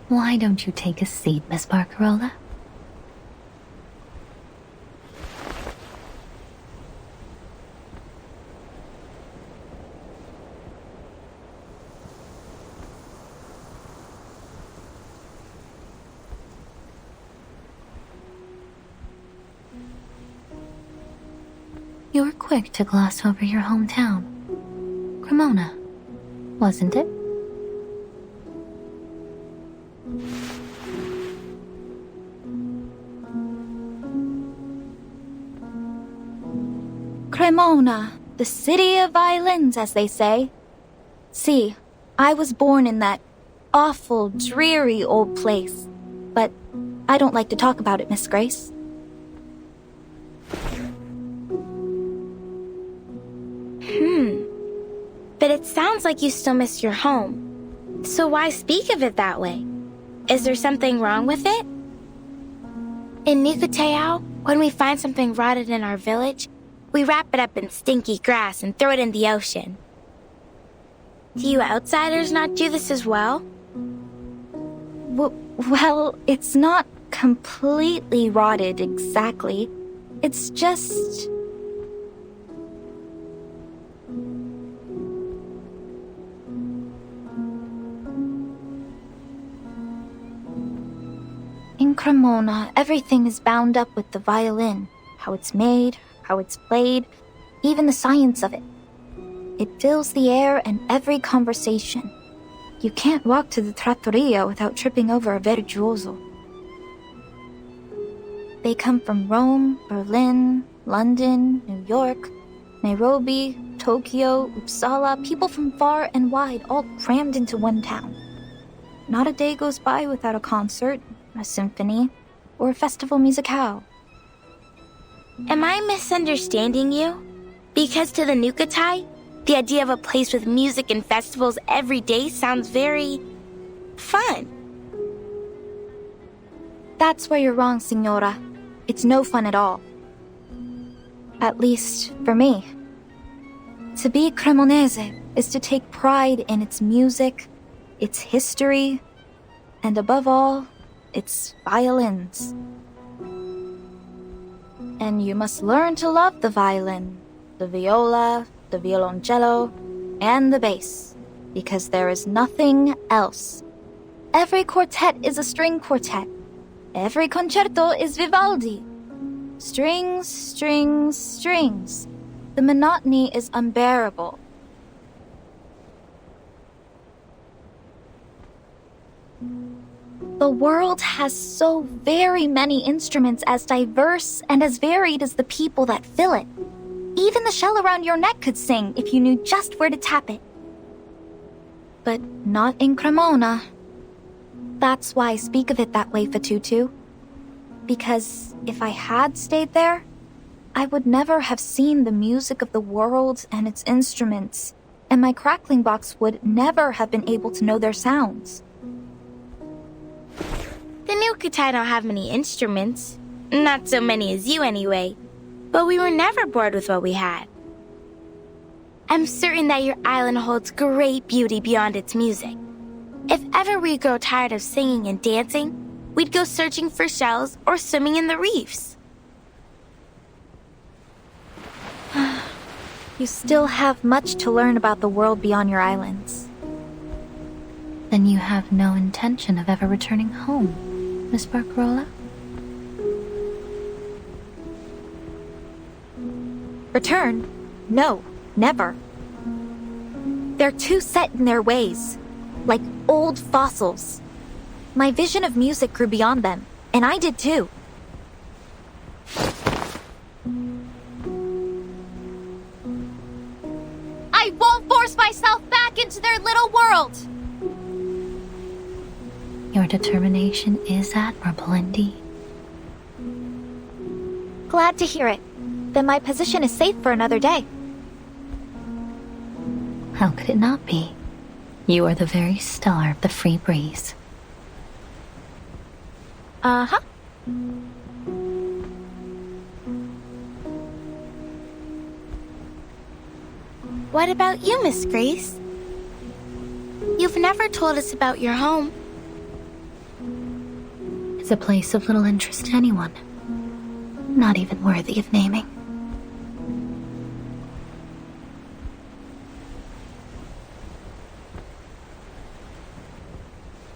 Why don't you take a seat, Miss Barcarola? You were quick to gloss over your hometown. Cremona, wasn't it? Cremona, the city of violins, as they say. See, I was born in that awful, dreary old place. But I don't like to talk about it, Miss Grace. But it sounds like you still miss your home. So why speak of it that way? Is there something wrong with it? In Nukateo, when we find something rotted in our village, we wrap it up in stinky grass and throw it in the ocean. Do you outsiders not do this as well? Well, it's not completely rotted exactly. It's just... In Cremona, everything is bound up with the violin. How it's made, how it's played, even the science of it. It fills the air and every conversation. You can't walk to the trattoria without tripping over a virtuoso. They come from Rome, Berlin, London, New York, Nairobi, Tokyo, Uppsala, people from far and wide, all crammed into one town. Not a day goes by without a concert, a symphony, or a festival musicale. Am I misunderstanding you? Because to the Nukatai, the idea of a place with music and festivals every day sounds very... fun. That's where you're wrong, Signora. It's no fun at all. At least, for me. To be Cremonese is to take pride in its music, its history, and above all, its violins. And you must learn to love the violin, the viola, the violoncello, and the bass, because there is nothing else. Every quartet is a string quartet. Every concerto is Vivaldi. Strings, strings, strings. The monotony is unbearable. The world has so very many instruments as diverse and as varied as the people that fill it. Even the shell around your neck could sing if you knew just where to tap it. But not in Cremona. That's why I speak of it that way, Fatutu. Because if I had stayed there, I would never have seen the music of the world and its instruments, and my crackling box would never have been able to know their sounds. The new Kutai don't have many instruments. Not so many as you anyway. But we were never bored with what we had. I'm certain that your island holds great beauty beyond its music. If ever we grow tired of singing and dancing, we'd go searching for shells or swimming in the reefs. You still have much to learn about the world beyond your islands. Then you have no intention of ever returning home, Miss Barcarola? Return? No, never. They're too set in their ways, like old fossils. My vision of music grew beyond them, and I did too. I won't force myself back into their little world! Your determination is admirable indeed. Glad to hear it. Then my position is safe for another day. How could it not be? You are the very star of the free breeze. Uh-huh. What about you, Miss Grace? You've never told us about your home. It's a place of little interest to anyone. Not even worthy of naming.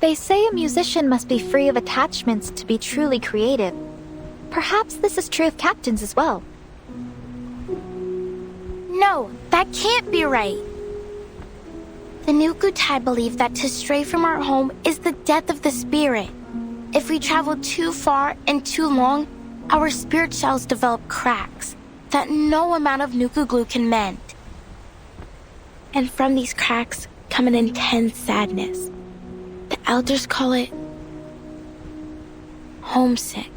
They say a musician must be free of attachments to be truly creative. Perhaps this is true of captains as well. No, that can't be right. The new Kutai believe that to stray from our home is the death of the spirit. If we travel too far and too long, our spirit shells develop cracks that no amount of Nuku glue can mend. And from these cracks come an intense sadness. The elders call it homesick.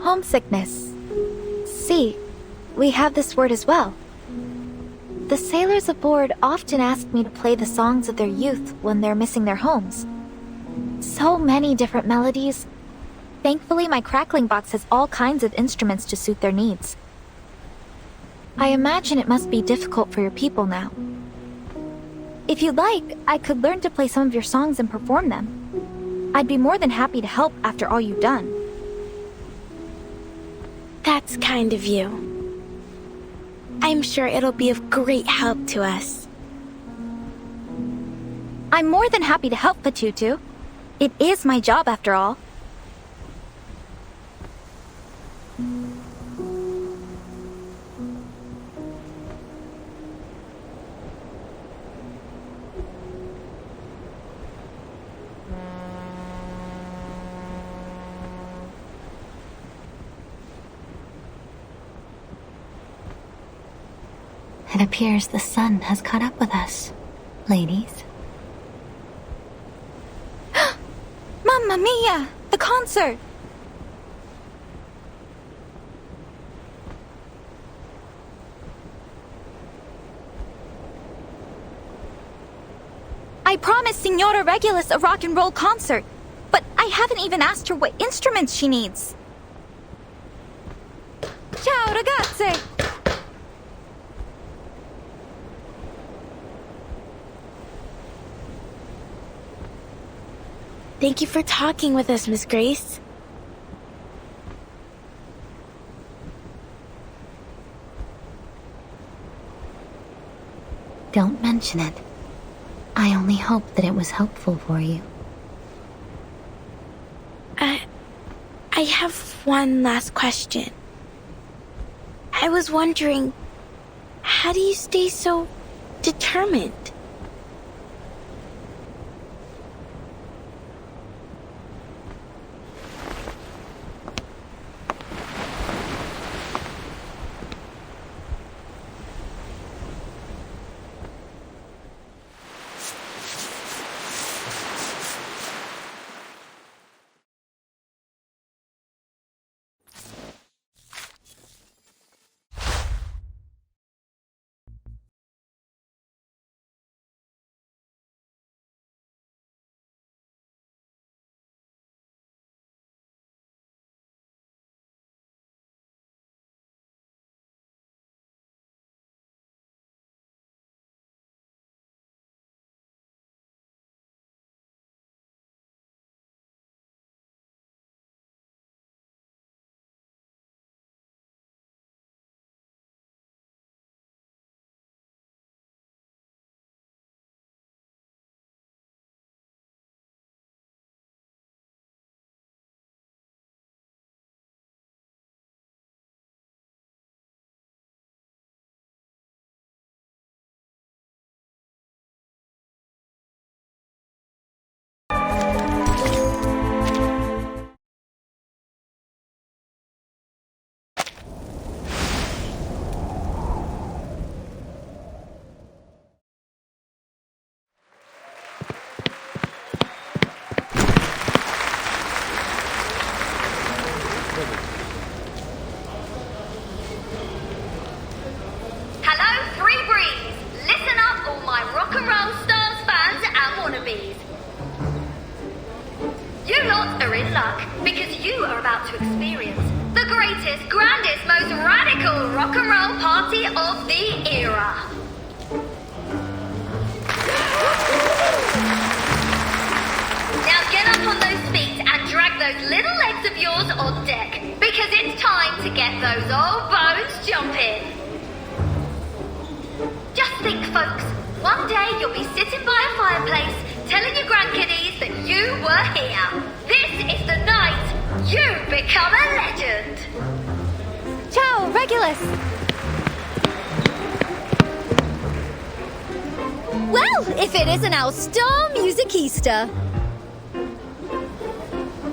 Homesickness. See, we have this word as well. The sailors aboard often ask me to play the songs of their youth when they're missing their homes. So many different melodies. Thankfully, my crackling box has all kinds of instruments to suit their needs. I imagine it must be difficult for your people now. If you'd like, I could learn to play some of your songs and perform them. I'd be more than happy to help after all you've done. That's kind of you. I'm sure it'll be of great help to us. I'm more than happy to help, Patutu. It is my job after all. It appears the sun has caught up with us, ladies. Mamma mia! The concert! I promised Signora Regulus a rock and roll concert, but I haven't even asked her what instruments she needs. Ciao, ragazze! Thank you for talking with us, Miss Grace. Don't mention it. I only hope that it was helpful for you. I have one last question. I was wondering, how do you stay so determined?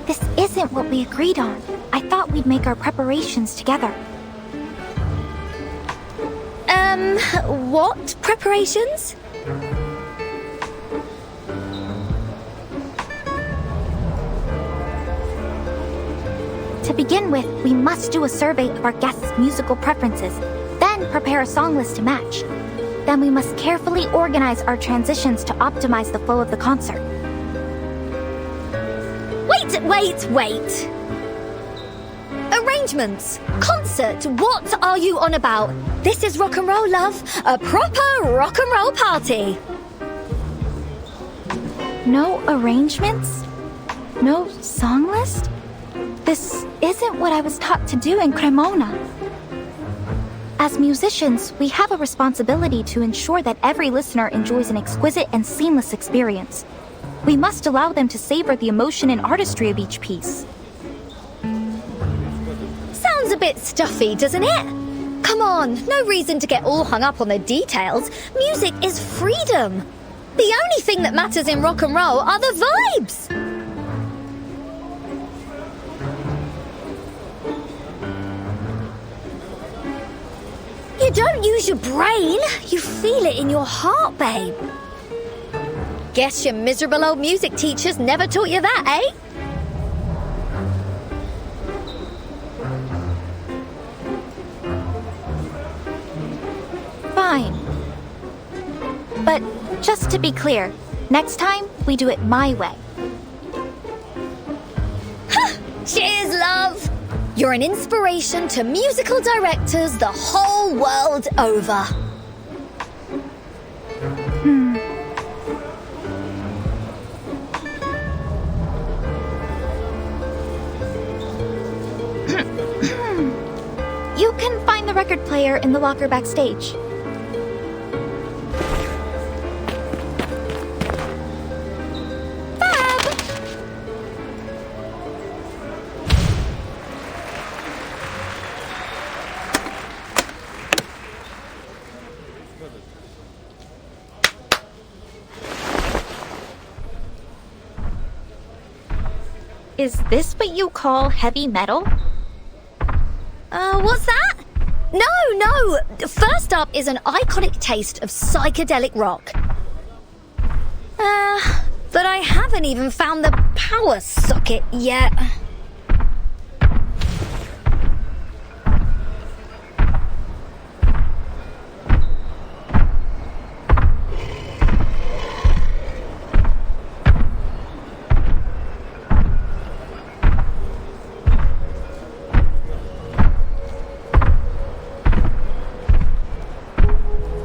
This isn't what we agreed on. I thought we'd make our preparations together. What preparations? To begin with, we must do a survey of our guests' musical preferences, then prepare a song list to match. Then we must carefully organize our transitions to optimize the flow of the concert. Wait! Arrangements, concert, what are you on about? This is rock and roll, love. A proper rock and roll party. No arrangements? No song list? This isn't what I was taught to do in Cremona. As musicians, we have a responsibility to ensure that every listener enjoys an exquisite and seamless experience. We must allow them to savor the emotion and artistry of each piece. Sounds a bit stuffy, doesn't it? Come on, no reason to get all hung up on the details. Music is freedom. The only thing that matters in rock and roll are the vibes. You don't use your brain, you feel it in your heart, babe. Guess your miserable old music teachers never taught you that, eh? Fine. But just to be clear, next time we do it my way. Cheers, love! You're an inspiration to musical directors the whole world over. You can find the record player in the locker backstage. Is this what you call heavy metal? What's that? No! First up is an iconic taste of psychedelic rock. But I haven't even found the power socket yet.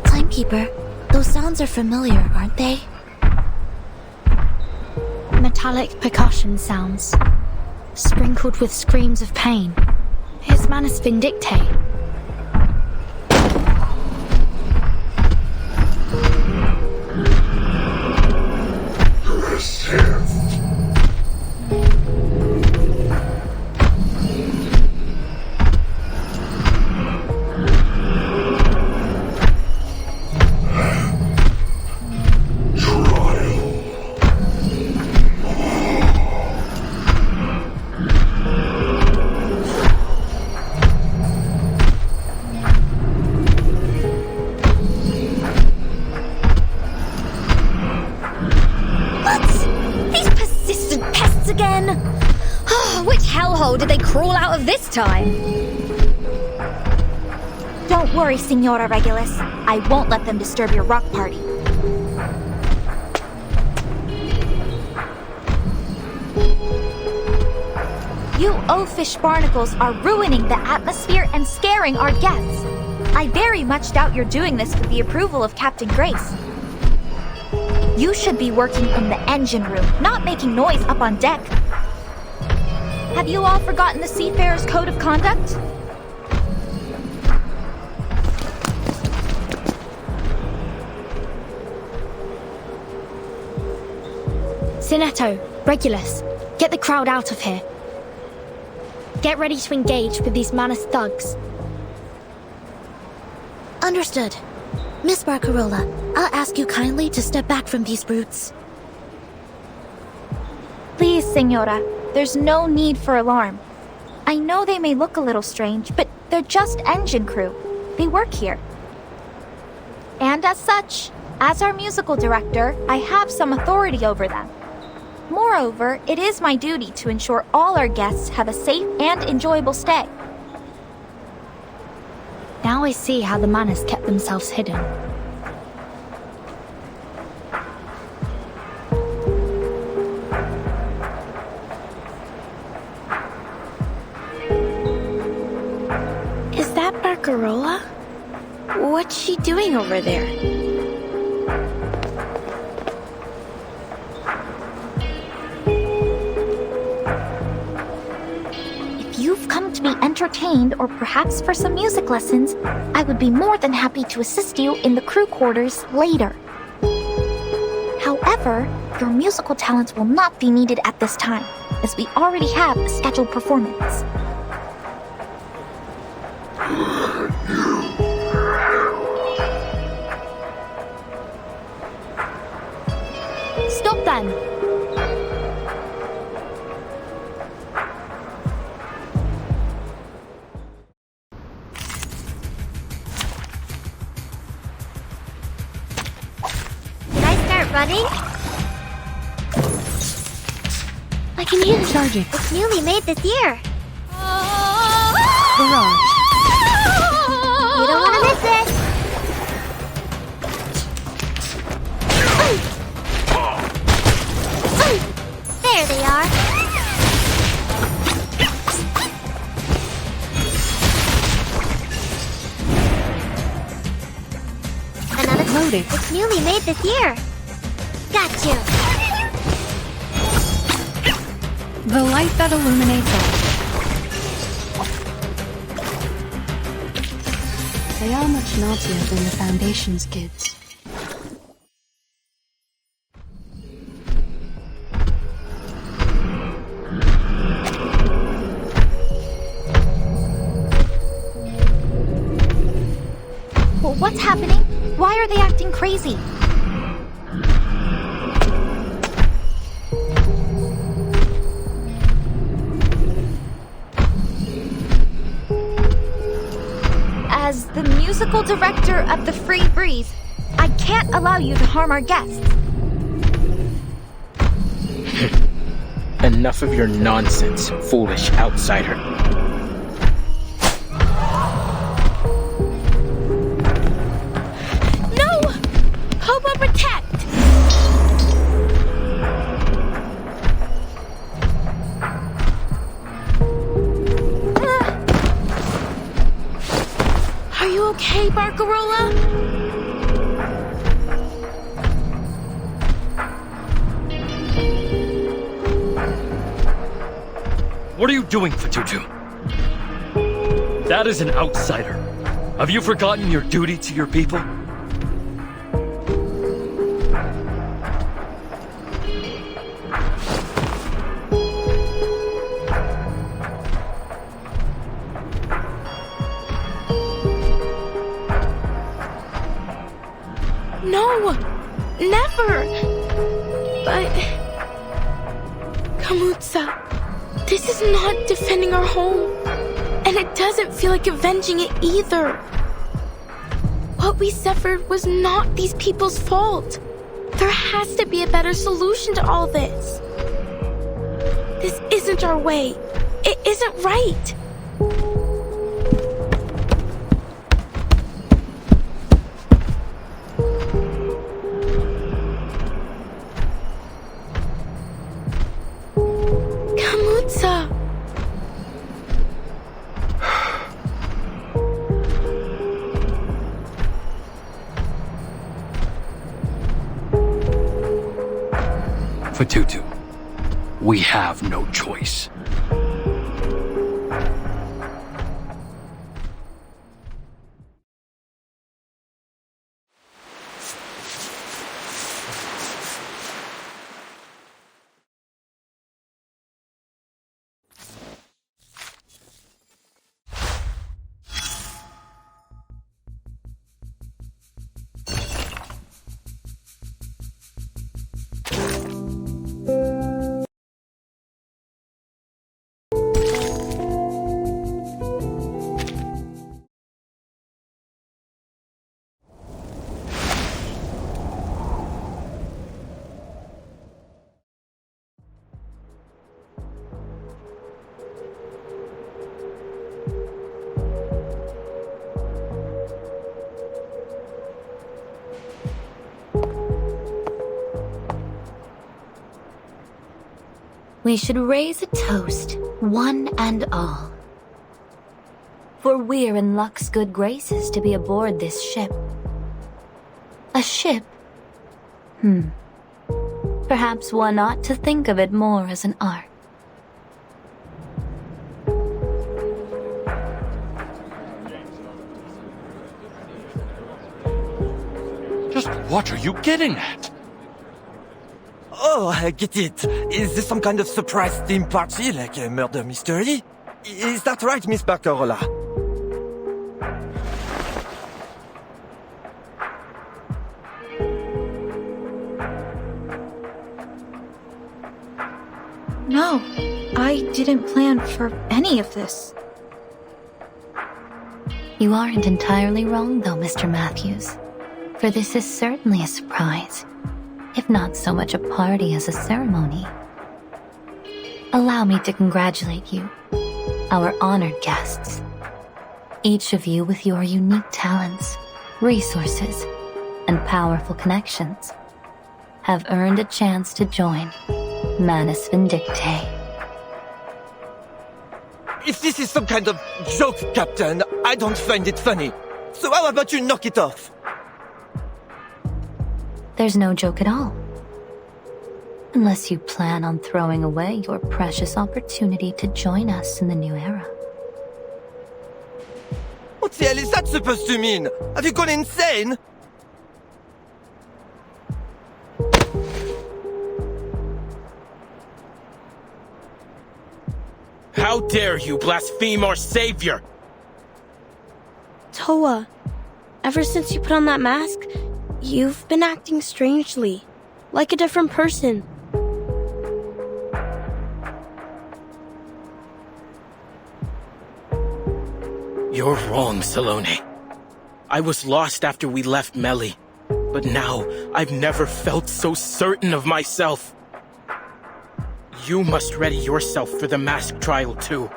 Timekeeper, those sounds are familiar, aren't they? Metallic percussion sounds, sprinkled with screams of pain. His Manus Vindictae. Did they crawl out of this time? Don't worry, Signora Regulus. I won't let them disturb your rock party. You oafish barnacles are ruining the atmosphere and scaring our guests. I very much doubt you're doing this with the approval of Captain Grace. You should be working in the engine room, not making noise up on deck. Have you all forgotten the Seafarer's Code of Conduct? Sinetto, Regulus, get the crowd out of here. Get ready to engage with these Manus thugs. Understood. Miss Barcarola, I'll ask you kindly to step back from these brutes. Please, Signora. There's no need for alarm. I know they may look a little strange, but they're just engine crew. They work here. And as such, as our musical director, I have some authority over them. Moreover, it is my duty to ensure all our guests have a safe and enjoyable stay. Now I see how the Manus kept themselves hidden. Is that Barcarola? What's she doing over there? If you've come to be entertained or perhaps for some music lessons, I would be more than happy to assist you in the crew quarters later. However, your musical talents will not be needed at this time, as we already have a scheduled performance. Stop then! Can I start running? I can hear it. Charging. It's newly made this year. Barrage. You don't want to miss it. There they are. Another Loading. It's newly made this year. Got you. The light that illuminates all. They are much naughtier than the Foundation's kids. Well, what's happening? Why are they acting crazy? musical director of the Free Breeze, I can't allow you to harm our guests. Enough of your nonsense, foolish outsider. No! Hobo protect! Are you okay, Barcarola? What are you doing, Fatutu? That is an outsider. Have you forgotten your duty to your people? No! Never! But... Kamutsa, this is not defending our home. And it doesn't feel like avenging it either. What we suffered was not these people's fault. There has to be a better solution to all this. This isn't our way. It isn't right. Kamutsa. Fatutu, we have no choice. We should raise a toast, one and all. For we're in luck's good graces to be aboard this ship. A ship? Perhaps one ought to think of it more as an art. Just what are you getting at? Oh, I get it. Is this some kind of surprise theme party, like a murder mystery? Is that right, Miss Barcarola? No, I didn't plan for any of this. You aren't entirely wrong, though, Mr. Matthews. For this is certainly a surprise, if not so much a party as a ceremony. Allow me to congratulate you, our honored guests. Each of you with your unique talents, resources, and powerful connections have earned a chance to join Manus Vindictae. If this is some kind of joke, Captain, I don't find it funny. So how about you knock it off? There's no joke at all. Unless you plan on throwing away your precious opportunity to join us in the new era. What the hell is that supposed to mean? Have you gone insane? How dare you blaspheme our savior! Toa, ever since you put on that mask, you've been acting strangely, like a different person. You're wrong, Salome. I was lost after we left Melly, but now I've never felt so certain of myself. You must ready yourself for the mask trial too.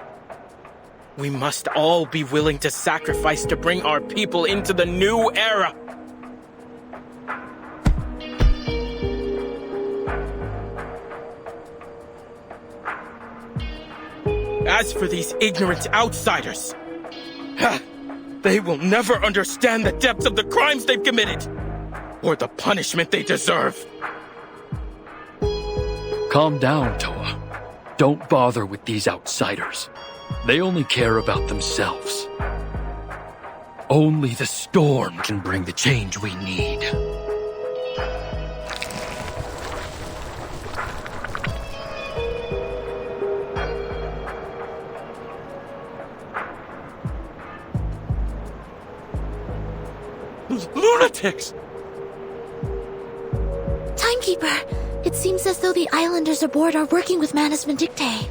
We must all be willing to sacrifice to bring our people into the new era. As for these ignorant outsiders, they will never understand the depth of the crimes they've committed, or the punishment they deserve. Calm down, Toa. Don't bother with these outsiders. They only care about themselves. Only the storm can bring the change we need. Lunatics! Timekeeper, it seems as though the islanders aboard are working with Manus Vindictae.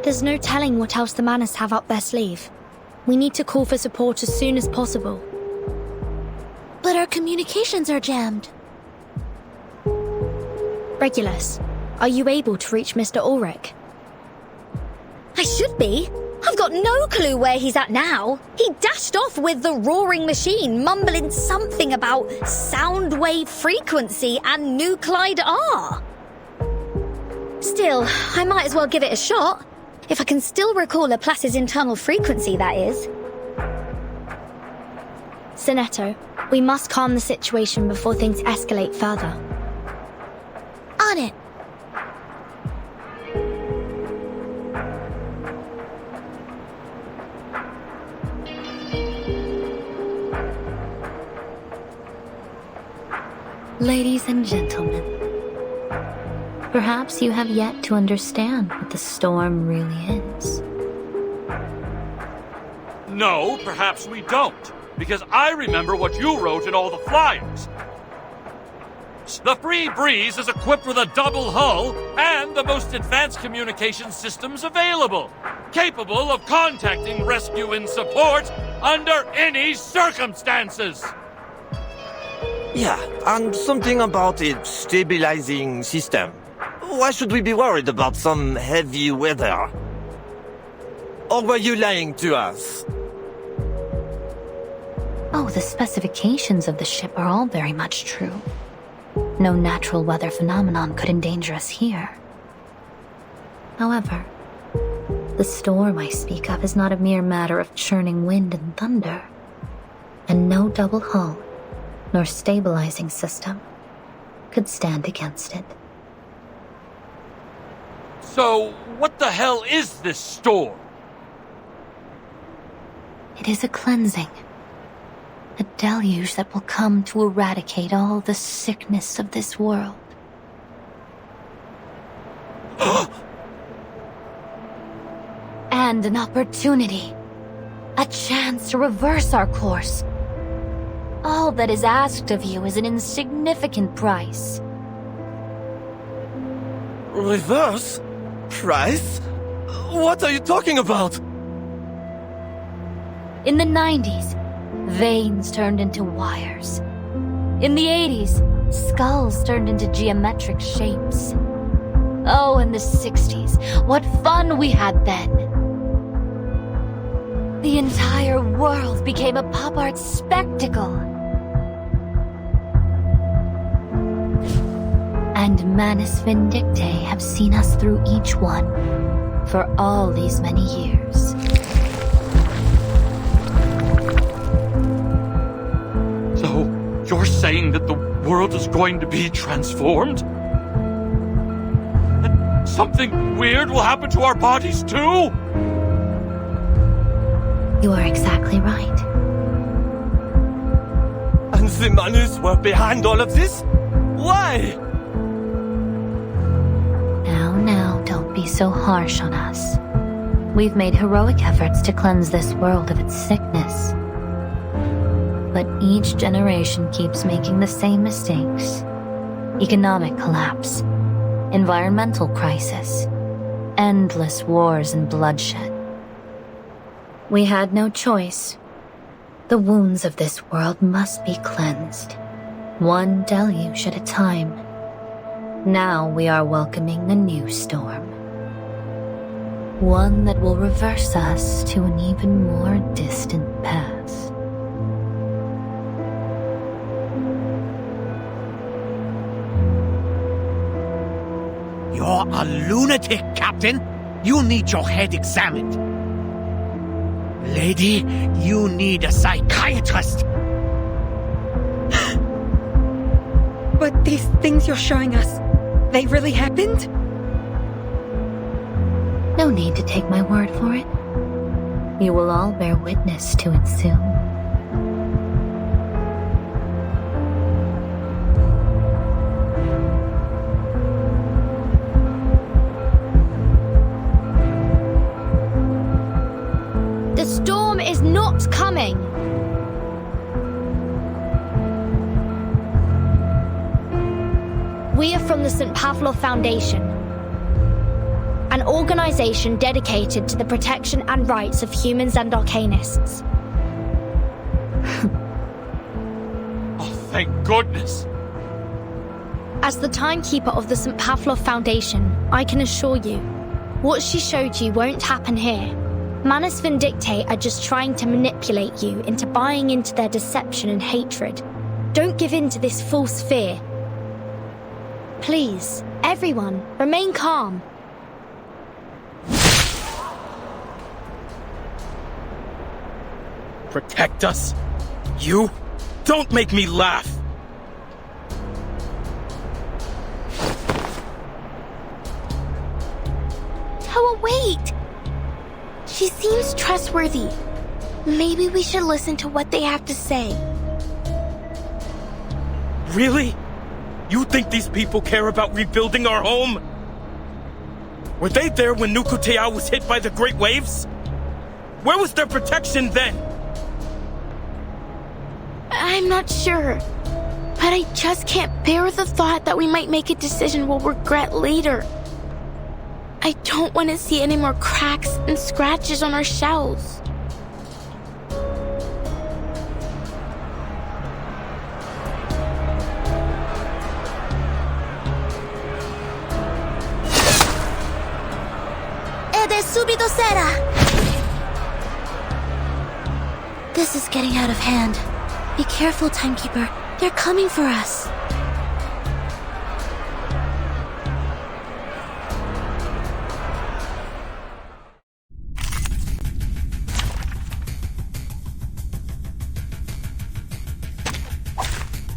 There's no telling what else the Manus have up their sleeve. We need to call for support as soon as possible. But our communications are jammed. Regulus, are you able to reach Mr. Ulrich? I should be. I've got no clue where he's at now. He dashed off with the roaring machine, mumbling something about sound wave frequency and nuclide R. Still, I might as well give it a shot. If I can still recall Laplace's internal frequency, that is. Sinetto, we must calm the situation before things escalate further. On it. Ladies and gentlemen, perhaps you have yet to understand what the storm really is. No, perhaps we don't. Because I remember what you wrote in all the flyers. The Free Breeze is equipped with a double hull and the most advanced communication systems available, capable of contacting rescue and support under any circumstances. Yeah, and something about its stabilizing system. Why should we be worried about some heavy weather? Or were you lying to us? Oh, the specifications of the ship are all very much true. No natural weather phenomenon could endanger us here. However, the storm I speak of is not a mere matter of churning wind and thunder, and no double hull nor stabilizing system could stand against it. So, what the hell is this storm? It is a cleansing. A deluge that will come to eradicate all the sickness of this world. And an opportunity. A chance to reverse our course. All that is asked of you is an insignificant price. Reverse? Price? What are you talking about? In the 90s, veins turned into wires. In the 80s, skulls turned into geometric shapes. Oh, in the 60s, what fun we had then! The entire world became a pop art spectacle. And Manus Vindictae have seen us through each one for all these many years. So, you're saying that the world is going to be transformed? And something weird will happen to our bodies too? You are exactly right. And the Manus were behind all of this? Why? Now, don't be so harsh on us. We've made heroic efforts to cleanse this world of its sickness. But each generation keeps making the same mistakes. Economic collapse, environmental crisis, endless wars and bloodshed. We had no choice. The wounds of this world must be cleansed, one deluge at a time. Now we are welcoming a new storm. One that will reverse us to an even more distant past. You're a lunatic, Captain. You need your head examined. Lady, you need a psychiatrist. But these things you're showing us, they really happened? No need to take my word for it. You will all bear witness to it soon. The storm is not coming. We are from the St. Pavlov Foundation, an organization dedicated to the protection and rights of humans and arcanists. Oh, thank goodness! As the timekeeper of the St. Pavlov Foundation, I can assure you, what she showed you won't happen here. Manus Vindictae are just trying to manipulate you into buying into their deception and hatred. Don't give in to this false fear. Please, everyone, remain calm. Protect us? You? Don't make me laugh! Toa, wait! She seems trustworthy. Maybe we should listen to what they have to say. Really? You think these people care about rebuilding our home? Were they there when Nukutea was hit by the great waves? Where was their protection then? I'm not sure. But I just can't bear the thought that we might make a decision we'll regret later. I don't want to see any more cracks and scratches on our shells. Subito será! This is getting out of hand. Be careful, Timekeeper. They're coming for us.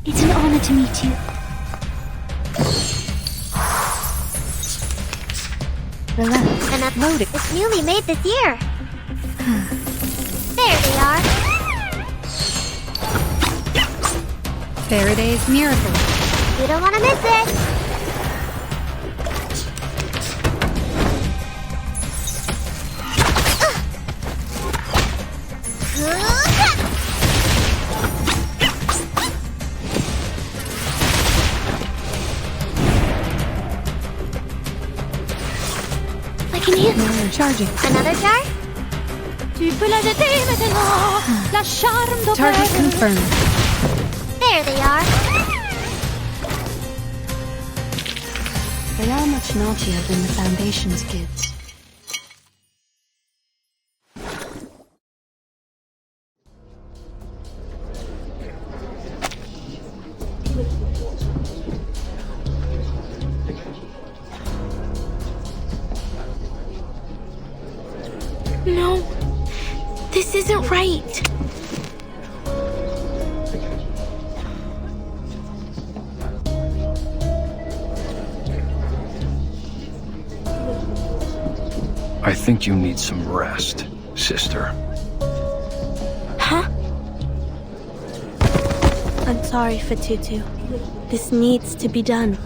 It's an honor to meet you. Relax. And uploaded. It's newly made this year. There they are. Faraday's miracle. You don't want to miss it. I can hear them. Charging. Another jar? Tu peux la jeter maintenant. La charme de Target confirmed. There they are. They are much naughtier than the Foundation's kids. No, this isn't right. I think you need some rest, sister. Huh? I'm sorry, Fatutu. This needs to be done.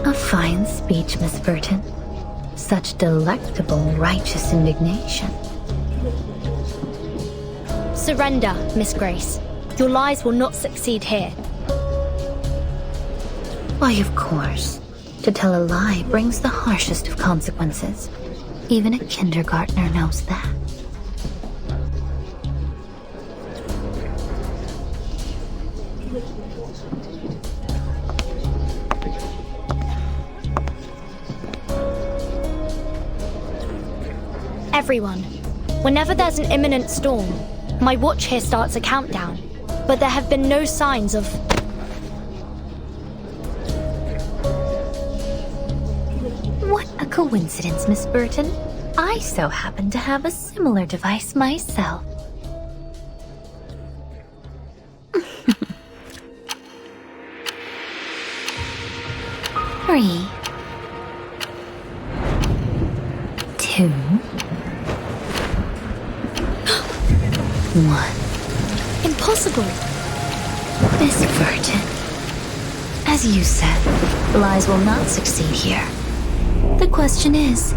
A fine speech, Miss Burton. Such delectable, righteous indignation. Surrender, Miss Grace. Your lies will not succeed here. Why, of course. To tell a lie brings the harshest of consequences. Even a kindergartner knows that. Everyone, whenever there's an imminent storm, my watch here starts a countdown, but there have been no signs of... What a coincidence, Miss Burton. I so happen to have a similar device myself. 3, 2, 1. Impossible! Miss Burton, as you said, lies will not succeed here. The question is,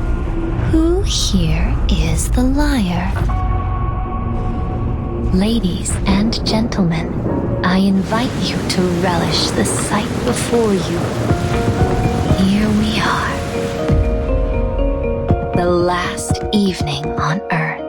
who here is the liar? Ladies and gentlemen, I invite you to relish the sight before you. Here we are. The last evening on Earth.